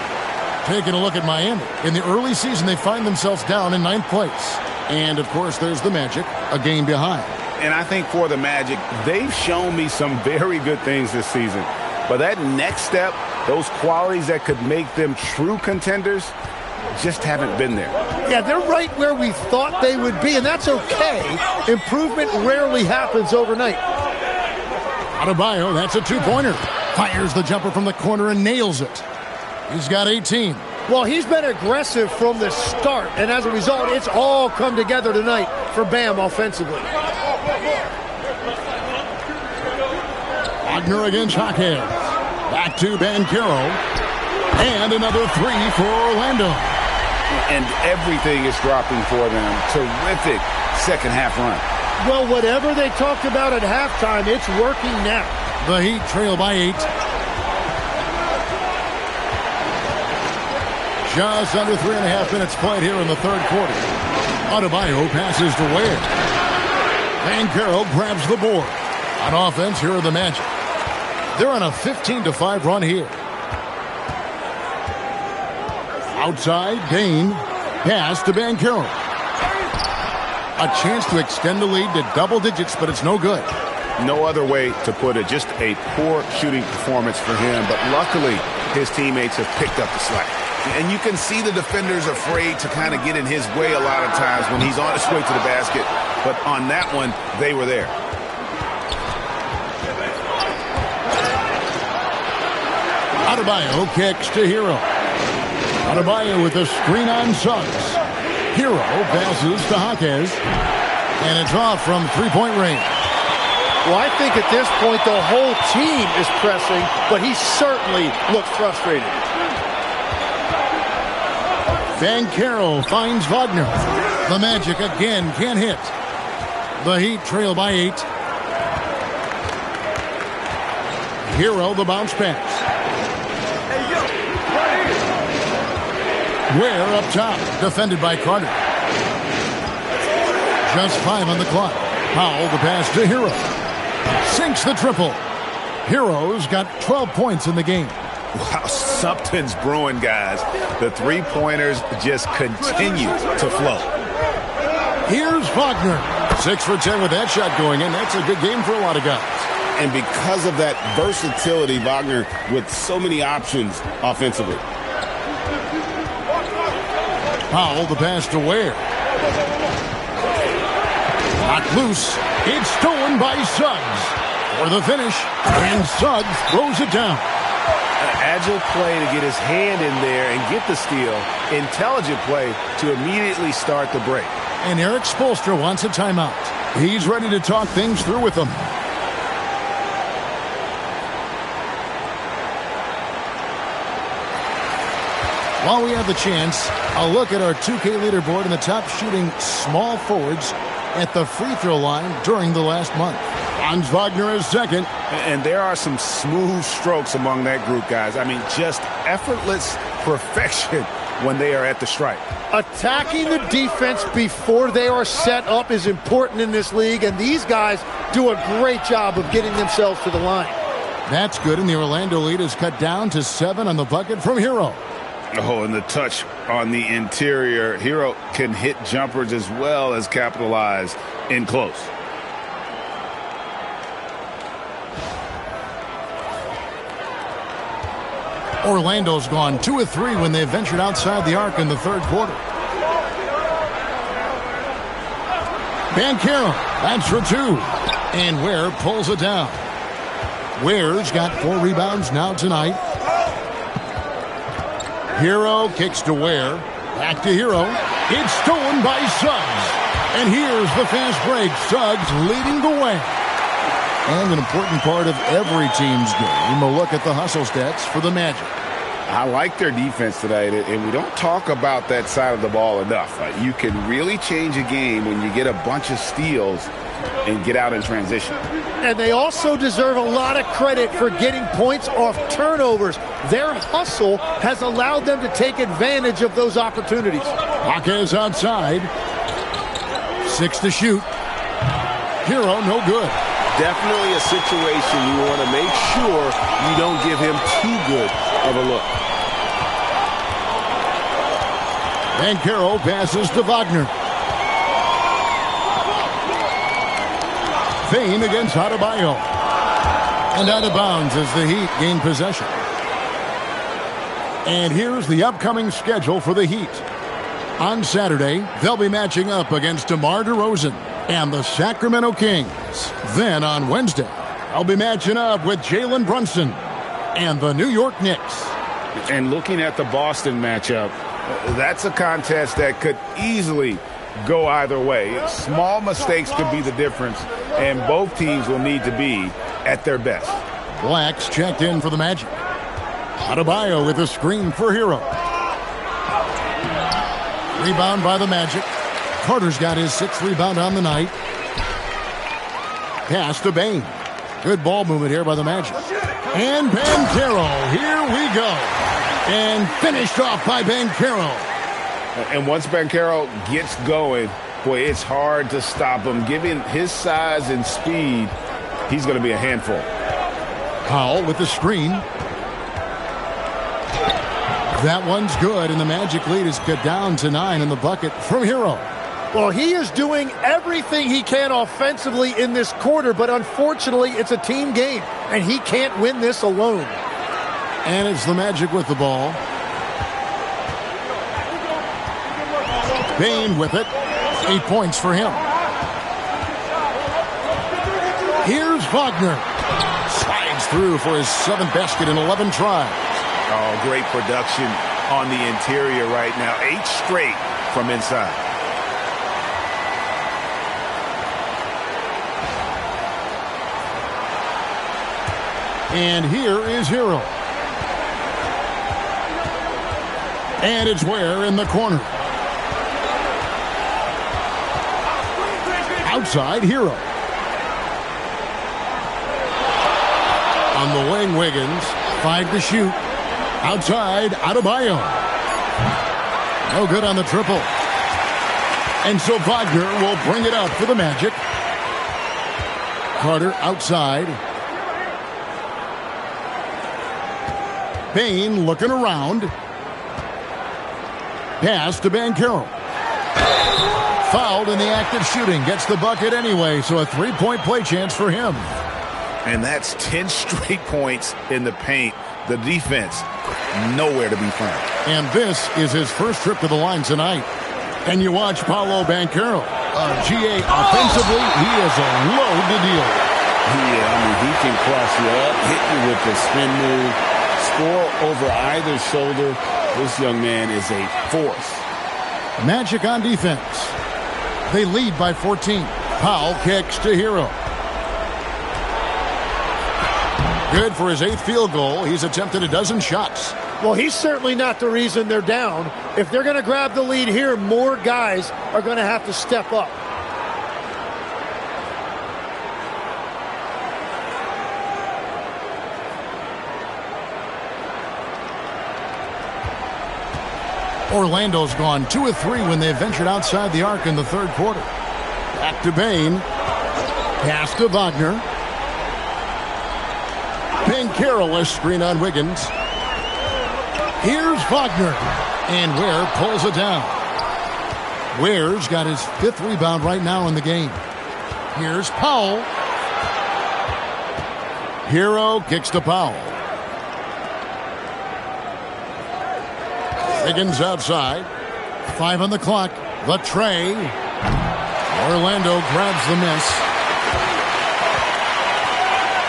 Taking a look at Miami. In the early season, they find themselves down in 9th place. And, of course, there's the Magic, a game behind. And I think for the Magic, they've shown me some very good things this season. But that next step, those qualities that could make them true contenders, just haven't been there. Yeah, they're right where we thought they would be, and that's okay. Improvement rarely happens overnight. Adebayo, that's a 2-pointer. Fires the jumper from the corner and nails it. He's got 18. Well, he's been aggressive from the start, and as a result, it's all come together tonight for Bam offensively. Wagner against Jaquez. Back to Banchero. And another three for Orlando. And everything is dropping for them. Terrific second half run. Well, whatever they talked about at halftime, it's working now. The Heat trail by 8. Just under 3.5 minutes played here in the third quarter. Adebayo passes to Ware. Banchero grabs the board. On offense, here are the Magic. They're on a 15-5 run here. Outside, Dane. Pass to Banchero. A chance to extend the lead to double digits, but it's no good. No other way to put it. Just a poor shooting performance for him. But luckily, his teammates have picked up the slack. And you can see the defenders afraid to kind of get in his way a lot of times when he's on his way to the basket. But on that one, they were there. Adebayo kicks to Hero. Adebayo with a screen on Suggs. Hero passes to Jaquez. And it's off from three-point range. Well, I think at this point the whole team is pressing, but he certainly looks frustrated. Banchero finds Wagner. The Magic again can't hit. The Heat trail by 8. Hero the bounce pass. Ware up top, defended by Carter. Just 5 on the clock. Powell the pass to Hero. Sinks the triple. Hero's got 12 points in the game. Wow, something's brewing, guys. The three-pointers just continue to flow. Here's Wagner. 6 for 10 with that shot going in. That's a good game for a lot of guys. And because of that versatility, Wagner with so many options offensively. Powell the pass to Ware. Knocked loose. It's stolen by Suggs. For the finish. And Suggs throws it down. Agile play to get his hand in there and get the steal. Intelligent play to immediately start the break. And Eric Spoelstra wants a timeout. He's ready to talk things through with them. While we have the chance, a look at our 2K leaderboard and the top shooting small forwards at the free throw line during the last month. Franz Wagner is second. And there are some smooth strokes among that group, guys. I mean, just effortless perfection when they are at the stripe. Attacking the defense before they are set up is important in this league, and these guys do a great job of getting themselves to the line. That's good, and the Orlando lead is cut down to 7 on the bucket from Hero. Oh, and the touch on the interior. Hero can hit jumpers as well as capitalize in close. Orlando's gone 2 of 3 when they ventured outside the arc in the third quarter. Banchero, that's for 2. And Ware pulls it down. Ware's got 4 rebounds now tonight. Hero kicks to Ware. Back to Hero. It's stolen by Suggs. And here's the fast break. Suggs leading the way. And an important part of every team's game, a look at the hustle stats for the Magic. I like their defense tonight, and we don't talk about that side of the ball enough. You can really change a game when you get a bunch of steals and get out in transition. And they also deserve a lot of credit for getting points off turnovers. Their hustle has allowed them to take advantage of those opportunities. Jaquez outside. 6 to shoot. Hero, no good. Definitely a situation you want to make sure you don't give him too good of a look. Banchero passes to Wagner. Payne against Adebayo. And out of bounds as the Heat gain possession. And here's the upcoming schedule for the Heat. On Saturday, they'll be matching up against DeMar DeRozan and the Sacramento Kings. Then on Wednesday, they'll be matching up with Jalen Brunson and the New York Knicks. And looking at the Boston matchup, that's a contest that could easily go either way. Small mistakes could be the difference, and both teams will need to be at their best. Black's checked in for the Magic. Adebayo with a screen for Hero. Rebound by the Magic. Carter's got his 6th rebound on the night. Pass to Bane. Good ball movement here by the Magic. And Banchero, here we go. And finished off by Banchero. And once Banchero gets going, boy, it's hard to stop him. Given his size and speed, he's going to be a handful. Powell with the screen. That one's good, and the Magic lead is cut down to 9 in the bucket from Hero. Well, he is doing everything he can offensively in this quarter, but unfortunately, it's a team game, and he can't win this alone. And it's the Magic with the ball. Bane with it. 8 points for him. Here's Wagner. Slides through for his 7th basket in 11 tries. Oh, great production on the interior right now. 8 straight from inside. And here is Hero. And it's Ware in the corner. Outside, Hero. On the wing, Wiggins. 5 to shoot. Outside, Adebayo. No good on the triple. And so Wagner will bring it up for the Magic. Carter outside. Bane looking around. Pass to Banchero. Fouled in the act of shooting. Gets the bucket anyway, so a 3-point play chance for him. And that's 10 straight points in the paint. The defense, nowhere to be found. And this is his first trip to the line tonight. And you watch Paolo Banchero. GA offensively, he is a load to deal with. Yeah, I mean, he can cross you up, hit you with the spin move, score over either shoulder. This young man is a force. Magic on defense. They lead by 14. Powell kicks to Hero. Good for his 8th field goal. He's attempted a dozen shots. Well, he's certainly not the reason they're down. If they're going to grab the lead here, more guys are going to have to step up. Orlando's gone 2 of 3 when they ventured outside the arc in the 3rd quarter. Back to Bane. Pass to Wagner. Banchero, a screen on Wiggins. Here's Wagner. And Ware pulls it down. Ware's got his 5th rebound right now in the game. Here's Powell. Hero kicks to Powell. Wiggins outside. 5 on the clock. The tray. Orlando grabs the miss.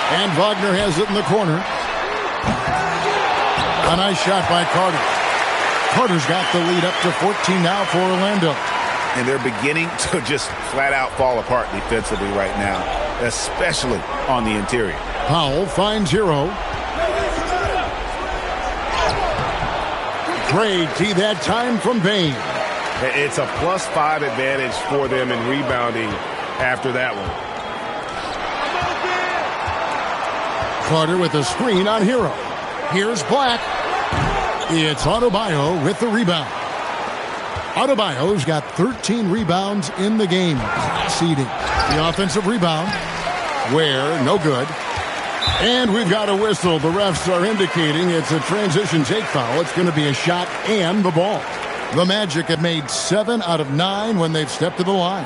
And Wagner has it in the corner. A nice shot by Carter. Carter's got the lead up to 14 now for Orlando. And they're beginning to just flat out fall apart defensively right now, especially on the interior. Powell finds Hero. Great D that time from Bane. It's a +5 advantage for them in rebounding after that one. Carter with a screen on Hero. Here's Black. It's Adebayo with the rebound. Adebayo's got 13 rebounds in the game. Seeding. The offensive rebound. Ware, no good. And we've got a whistle. The refs are indicating it's a transition take foul. It's going to be a shot and the ball. The Magic have made 7 out of 9 when they've stepped to the line.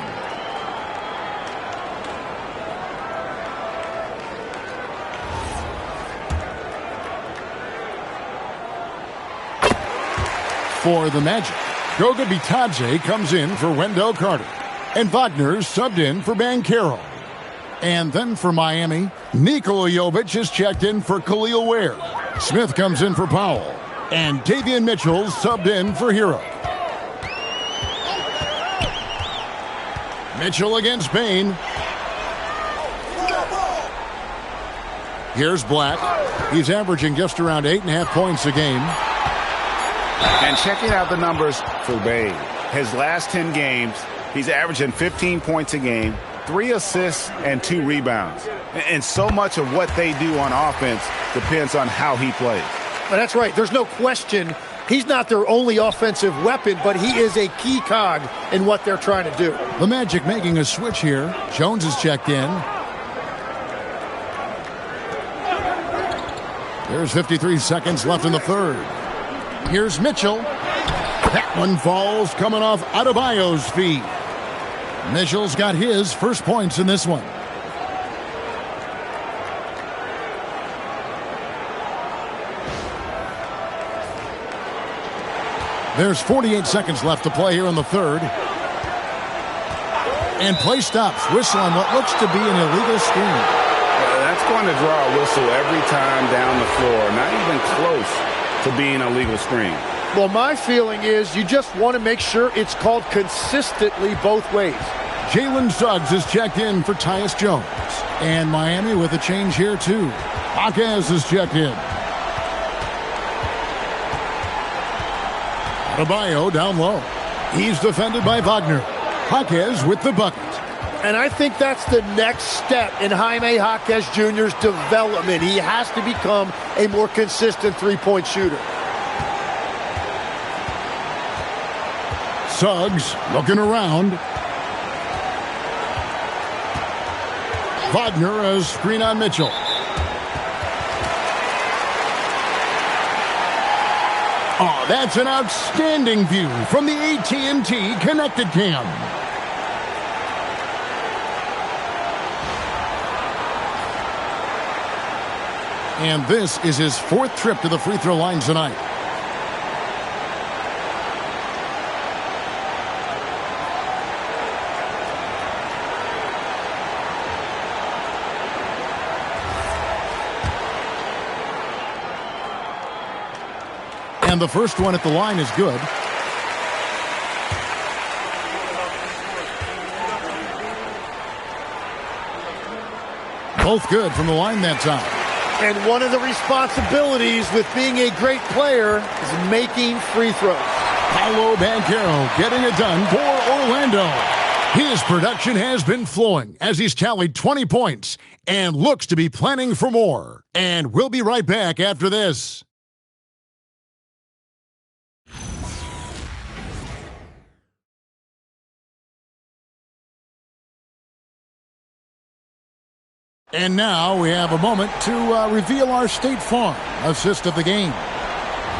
For the Magic, Goga Bitadze comes in for Wendell Carter. And Wagner's subbed in for Banchero. And then for Miami, Nikola Jovic is checked in for Khalil Ware. Smith comes in for Powell. And Davian Mitchell subbed in for Hero. Mitchell against Bain. Here's Black. He's averaging just around 8.5 points a game. And checking out the numbers for Bain. His last 10 games, he's averaging 15 points a game, 3 assists, and 2 rebounds. And so much of what they do on offense depends on how he plays. Well, that's right. There's no question he's not their only offensive weapon, but he is a key cog in what they're trying to do. The Magic making a switch here. Jones is checked in. There's 53 seconds left in the third. Here's Mitchell. That one falls coming off Adebayo's feet. Mitchell's got his first points in this one. There's 48 seconds left to play here in the third. And play stops. Whistle on what looks to be an illegal screen. That's going to draw a whistle every time down the floor. Not even close to being a legal screen. Well, my feeling is you just want to make sure it's called consistently both ways. Jalen Suggs is checked in for Tyus Jones. And Miami with a change here, too. Jaquez is checked in. Adebayo down low. He's defended by Wagner. Jaquez with the bucket. And I think that's the next step in Jaime Jaquez Jr.'s development. He has to become a more consistent three-point shooter. Suggs looking around. Wagner as screen on Mitchell. Oh, that's an outstanding view from the AT&T Connected Cam. And this is his 4th trip to the free throw line tonight. And the first one at the line is good. Both good from the line that time. And one of the responsibilities with being a great player is making free throws. Paolo Banchero getting it done for Orlando. His production has been flowing as he's tallied 20 points and looks to be planning for more. And we'll be right back after this. And now we have a moment to reveal our State Farm assist of the game.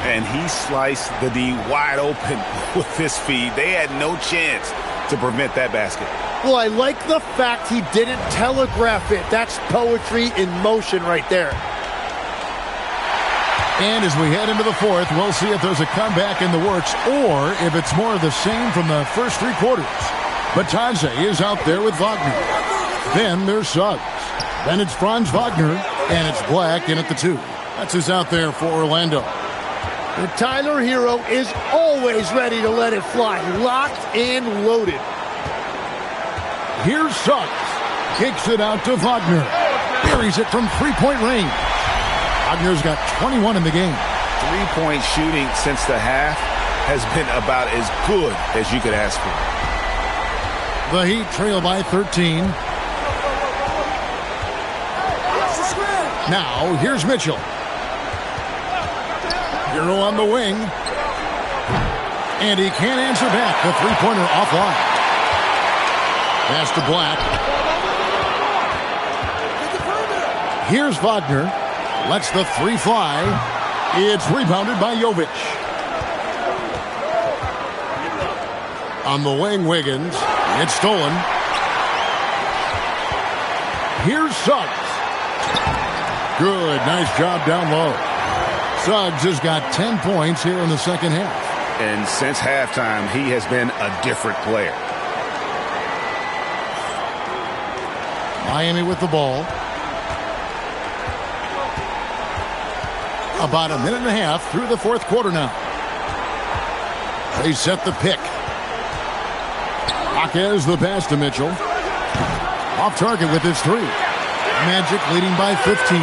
And he sliced the D wide open with his feed. They had no chance to prevent that basket. Well, I like the fact he didn't telegraph it. That's poetry in motion right there. And as we head into the fourth, we'll see if there's a comeback in the works or if it's more of the same from the first 3 quarters. But Taze is out there with Wagner. Then there's Suggs. Then it's Franz Wagner, and it's Black in at the 2. That's who's out there for Orlando. The Tyler Hero is always ready to let it fly, locked and loaded. Here's Suggs. Kicks it out to Wagner. Buries it from 3-point range. Wagner's got 21 in the game. 3-point shooting since the half has been about as good as you could ask for. The Heat trail by 13. Now, here's Mitchell. Hero on the wing. And he can't answer back. The three-pointer offline. Pass to Black. Here's Wagner. Lets the 3 fly. It's rebounded by Jovic. On the wing, Wiggins. It's stolen. Here's Suggs. Good. Nice job down low. Suggs has got 10 points here in the second half. And since halftime, he has been a different player. Miami with the ball. About a minute and a half through the fourth quarter now. They set the pick. Jaquez the pass to Mitchell. Off target with his three. Magic leading by 15.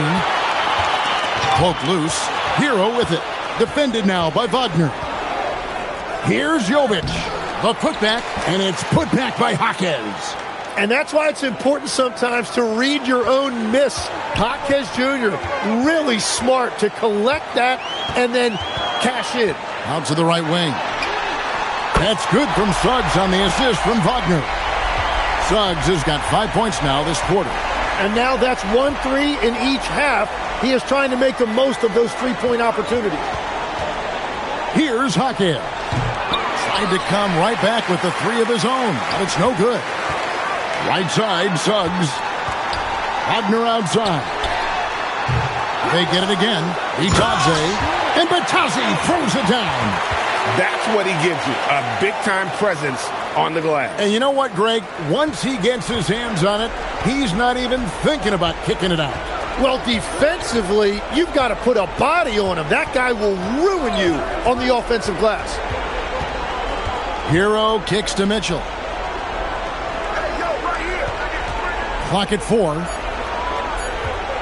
Poke loose. Hero with it. Defended now by Wagner. Here's Jovic. The putback, and it's put back by Jaquez. And that's why it's important sometimes to read your own miss. Jaquez Jr. really smart to collect that and then cash in. Out to the right wing. That's good from Suggs on the assist from Wagner. Suggs has got 5 points now this quarter. And now that's 1-3 in each half. He is trying to make the most of those three-point opportunities. Here's Jaquez. Tried to come right back with the three of his own, but it's no good. Right side, Suggs. Wagner outside. They get it again. Itaze. And Batazzi throws it down. That's what he gives you, a big-time presence on the glass. And you know what, Greg? Once he gets his hands on it, he's not even thinking about kicking it out. Well, defensively, you've got to put a body on him. That guy will ruin you on the offensive glass. Hero kicks to Mitchell. Clock at 4.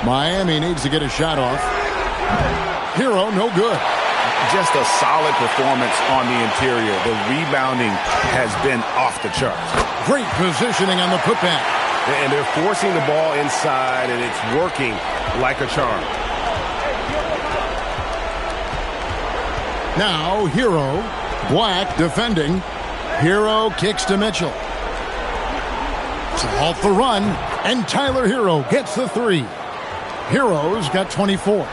Miami needs to get a shot off. Hero, no good. Just a solid performance on the interior. The rebounding has been off the charts. Great positioning on the putback. And they're forcing the ball inside, and it's working like a charm. Now, Hero. Black defending. Hero kicks to Mitchell. To halt the run, and Tyler Hero gets the three. Hero's got 24.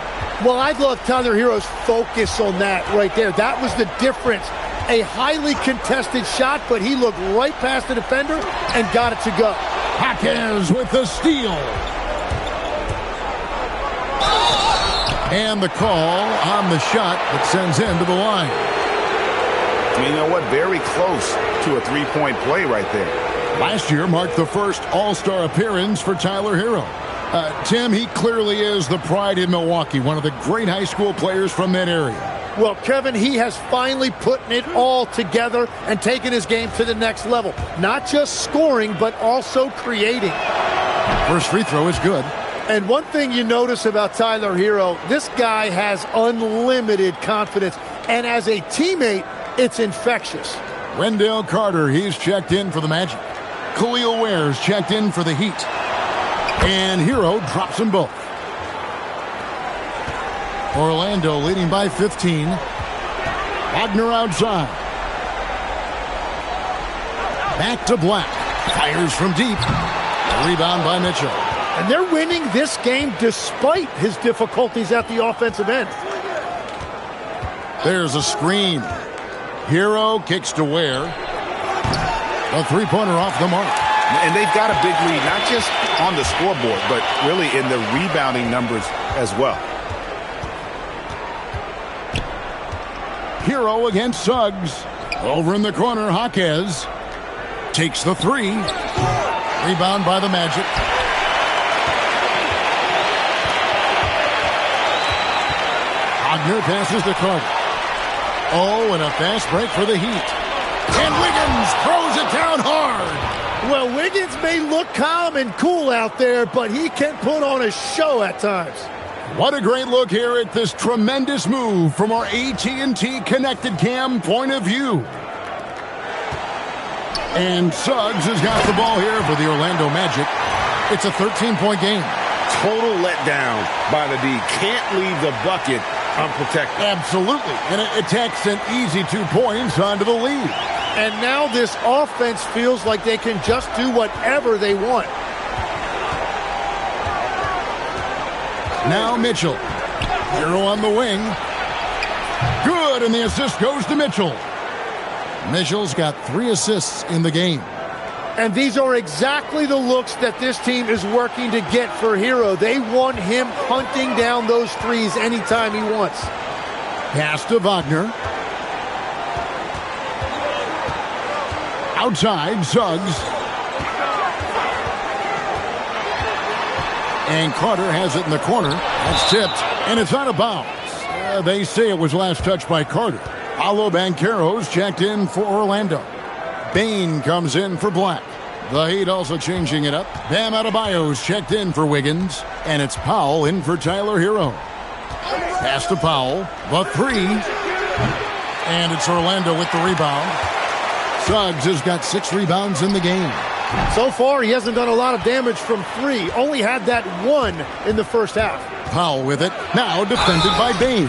Well, I love Tyler Hero's focus on that right there. That was the difference. A highly contested shot, but he looked right past the defender and got it to go. Jaquez with the steal. And the call on the shot that sends him to the line. You know what? Very close to a three-point play right there. Last year marked the first All-Star appearance for Tyler Hero. Tim, he clearly is the pride in Milwaukee, one of the great high school players from that area. Well, Kevin, he has finally put it all together and taken his game to the next level. Not just scoring, but also creating. First free throw is good. And one thing you notice about Tyler Hero, this guy has unlimited confidence. And as a teammate, it's infectious. Wendell Carter, he's checked in for the Magic. Khalil Ware's checked in for the Heat. And Hero drops them both. Orlando leading by 15. Wagner outside. Back to Black. Fires from deep. Rebound by Mitchell. And they're winning this game despite his difficulties at the offensive end. There's a screen. Hero kicks to Ware. A three-pointer off the mark. And they've got a big lead, not just on the scoreboard, but really in the rebounding numbers as well. Hero against Suggs. Over in the corner, Jaquez takes the three. Rebound by the Magic. Wagner passes to Carter. Oh, and a fast break for the Heat. And Wiggins throws it down hard. Well, Wiggins may look calm and cool out there, but he can put on a show at times. What a great look here at this tremendous move from our AT&T Connected Cam point of view. And Suggs has got the ball here for the Orlando Magic. It's a 13-point game. Total letdown by the D. Can't leave the bucket unprotected. Absolutely. And it takes an easy 2 points onto the lead. And now this offense feels like they can just do whatever they want. Now Mitchell. Hero on the wing. Good, and the assist goes to Mitchell. Mitchell's got 3 assists in the game. And these are exactly the looks that this team is working to get for Hero. They want him hunting down those threes anytime he wants. Pass to Wagner. Outside, Suggs. And Carter has it in the corner. That's tipped, and it's out of bounds. They say it was last touched by Carter. Paolo Banchero's checked in for Orlando. Bain comes in for Black. The Heat also changing it up. Bam Adebayo's checked in for Wiggins. And it's Powell in for Tyler Hero. Pass to Powell. The three. And it's Orlando with the rebound. Suggs has got 6 rebounds in the game. So far, he hasn't done a lot of damage from 3. Only had that 1 in the first half. Powell with it. Now defended by Bain.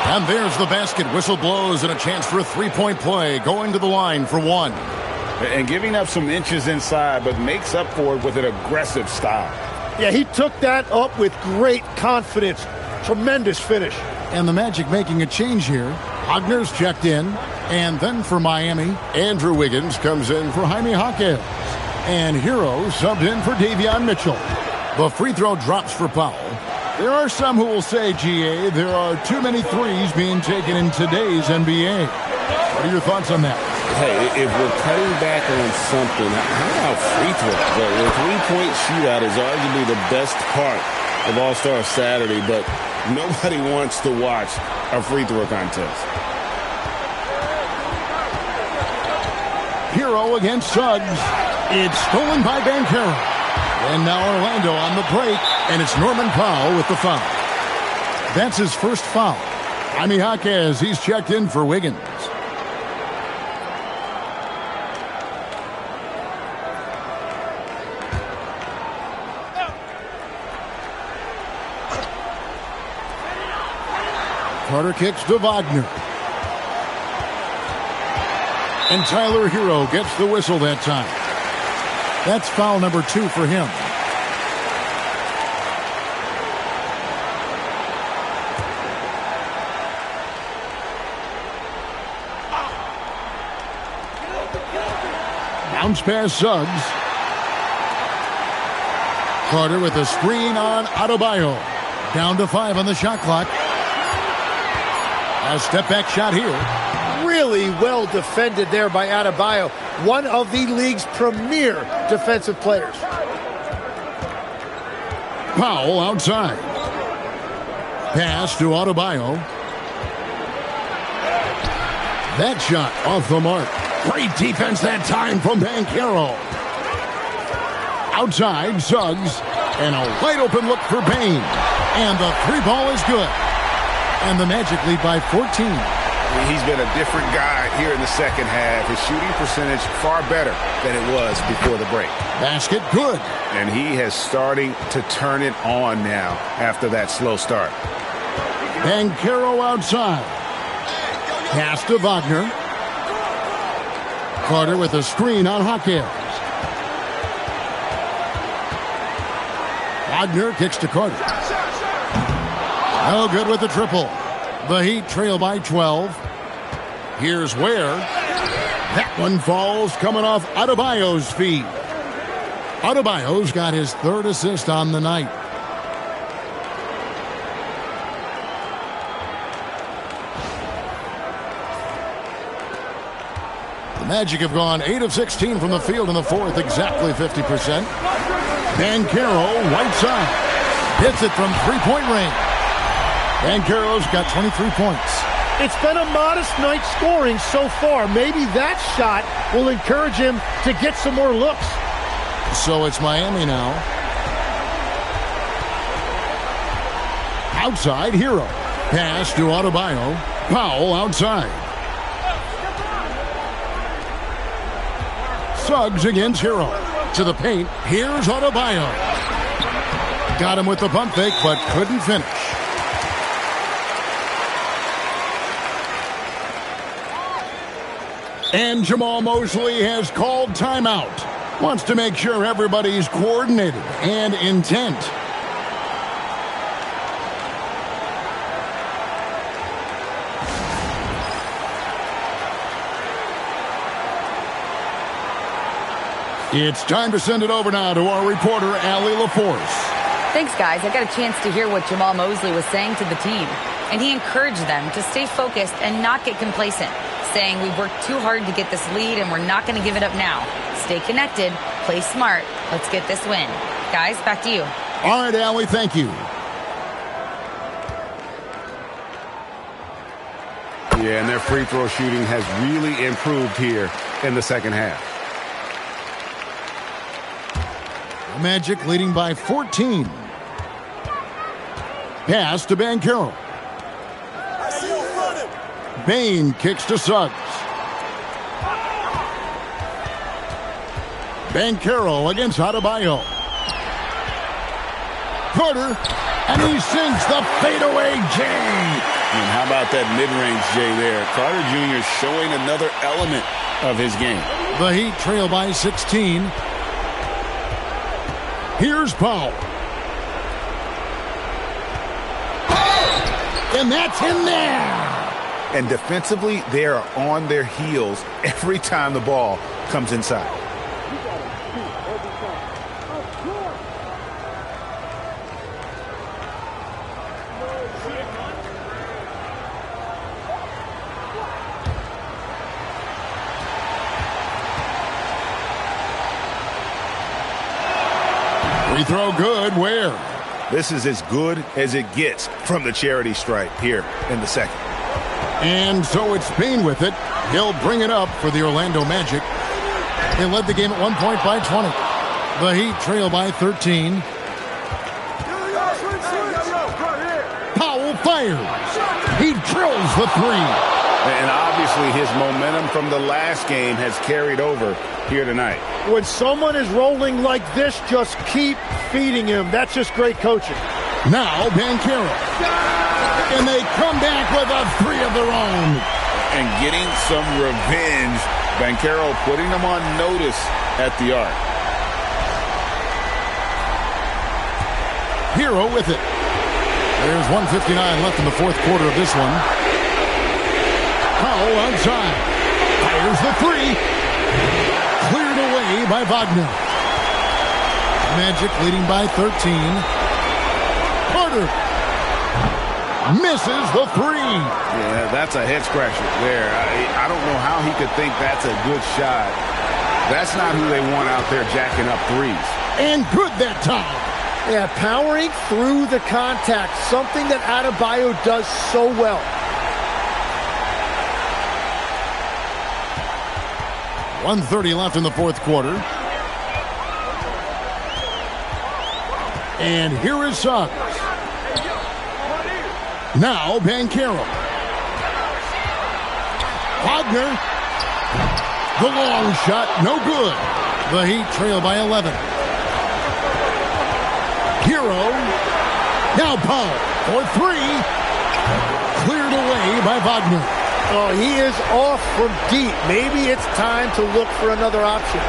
And there's the basket. Whistle blows and a chance for a three-point play. Going to the line for 1. And giving up some inches inside, but makes up for it with an aggressive style. Yeah, he took that up with great confidence. Tremendous finish. And the Magic making a change here. Wagner's checked in. And then for Miami, Andrew Wiggins comes in for Jaime Jaquez. And Hero subbed in for Davion Mitchell. The free throw drops for Powell. There are some who will say, GA, there are too many threes being taken in today's NBA. What are your thoughts on that? Hey, if we're cutting back on something, how about free throws? The three-point shootout is arguably the best part of All-Star Saturday, but nobody wants to watch a free throw contest. Hero against Suggs. It's stolen by Banchero. And now Orlando on the break, and it's Norman Powell with the foul. That's his first foul. Jaime Jaquez, he's checked in for Wiggins. Carter kicks to Wagner. And Tyler Hero gets the whistle that time. That's foul number 2 for him. Bounce pass Suggs. Carter with a screen on Adebayo. Down to 5 on the shot clock. A step back shot here. Really well defended there by Adebayo. One of the league's premier defensive players. Powell outside. Pass to Adebayo. That shot off the mark. Great defense that time from Banchero. Outside, Suggs. And a wide open look for Bain. And the 3-ball is good. And the Magic lead by 14. He's been a different guy here in the second half. His shooting percentage far better than it was before the break. Basket good. And he has starting to turn it on now after that slow start. Banchero outside. Pass to Wagner. Carter with a screen on Jaquez. Wagner kicks to Carter. No good with the triple. The Heat trail by 12. Here's Ware. That one falls coming off Adebayo's feet. Adebayo's got his 3rd assist on the night. The Magic have gone 8 of 16 from the field in the 4th, exactly 50%. Banchero, right side. Hits it from 3-point range. Banchero's got 23 points. It's been a modest night scoring so far. Maybe that shot will encourage him to get some more looks. So it's Miami now. Outside, Hero. Pass to Adebayo. Powell outside. Suggs against Hero. To the paint. Here's Adebayo. Got him with the pump fake, but couldn't finish. And Jamal Mosley has called timeout. Wants to make sure everybody's coordinated and intent. It's time to send it over now to our reporter, Allie LaForce. Thanks, guys. I got a chance to hear what Jamal Mosley was saying to the team. And he encouraged them to stay focused and not get complacent, saying we've worked too hard to get this lead and we're not going to give it up now. Stay connected, play smart, let's get this win. Guys, back to you. All right, Allie, thank you. Yeah, and their free throw shooting has really improved here in the second half. The Magic leading by 14. Pass to Banchero. Bane kicks to Suggs. Banchero against Adebayo. Carter, and he sinks the fadeaway J. And how about that mid-range J there? Carter Jr. showing another element of his game. The Heat trail by 16. Here's Powell. And that's in there. And defensively, they are on their heels every time the ball comes inside. Free throw good. Where? This is as good as it gets from the charity stripe here in the second. And so it's Bane with it. He'll bring it up for the Orlando Magic. They led the game at 1 point by 20. The Heat trail by 13. Powell fires. He drills the three. And obviously his momentum from the last game has carried over here tonight. When someone is rolling like this, just keep feeding him. That's just great coaching. Now Banchero. And they come back with a three of their own. And getting some revenge. Banchero putting them on notice at the arc. Hero with it. There's 1:59 left in the fourth quarter of this one. Powell outside. Fires the three. Cleared away by Wagner. Magic leading by 13. Carter misses the three. Yeah, that's a head scratcher there. I don't know how he could think that's a good shot. That's not who they want out there jacking up threes. And good that time. Yeah, powering through the contact, something that Adebayo does so well. .130 left in the fourth quarter. And here is Suggs. Now Banchero. Wagner. The long shot, no good. The Heat trail by 11. Hero. Now Powell for three. Cleared away by Wagner. Oh, he is off from deep. Maybe it's time to look for another option.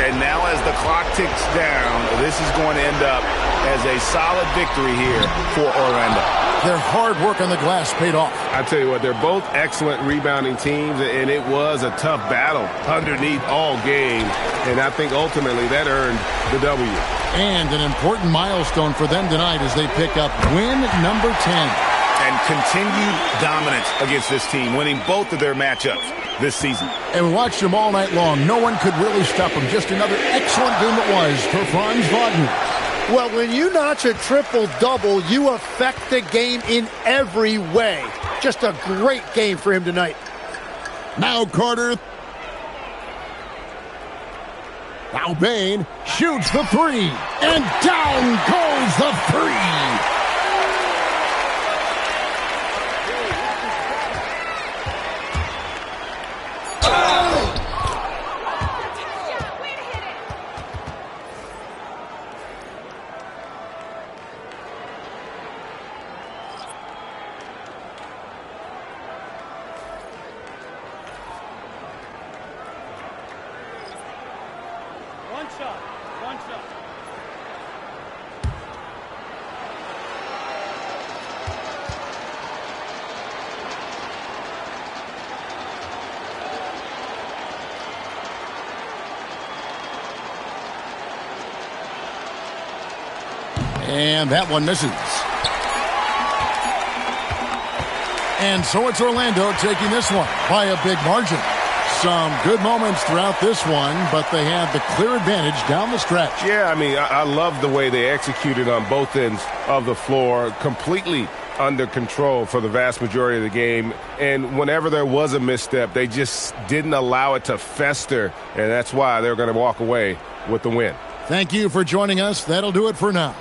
And now as the clock ticks down, this is going to end up as a solid victory here for Orlando. Their hard work on the glass paid off. I tell you what, they're both excellent rebounding teams, and it was a tough battle underneath all game. And I think ultimately that earned the W. And an important milestone for them tonight as they pick up win number 10. And continued dominance against this team, winning both of their matchups this season. And we watched them all night long. No one could really stop them. Just another excellent game it was for Franz Wagner. Well, when you notch a triple-double, you affect the game in every way. Just a great game for him tonight. Now Carter. Now Bane shoots the three. And down goes the three. One shot. And that one misses. And so it's Orlando taking this one by a big margin. Some good moments throughout this one, but they have the clear advantage down the stretch. Yeah, I mean, I love the way they executed on both ends of the floor. Completely under control for the vast majority of the game. And whenever there was a misstep, they just didn't allow it to fester. And that's why they're going to walk away with the win. Thank you for joining us. That'll do it for now.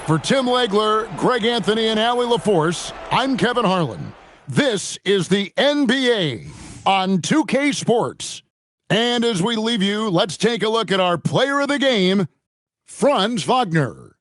For Tim Legler, Greg Anthony, and Allie LaForce, I'm Kevin Harlan. This is the NBA on 2K Sports. And as we leave you, let's take a look at our player of the game, Franz Wagner.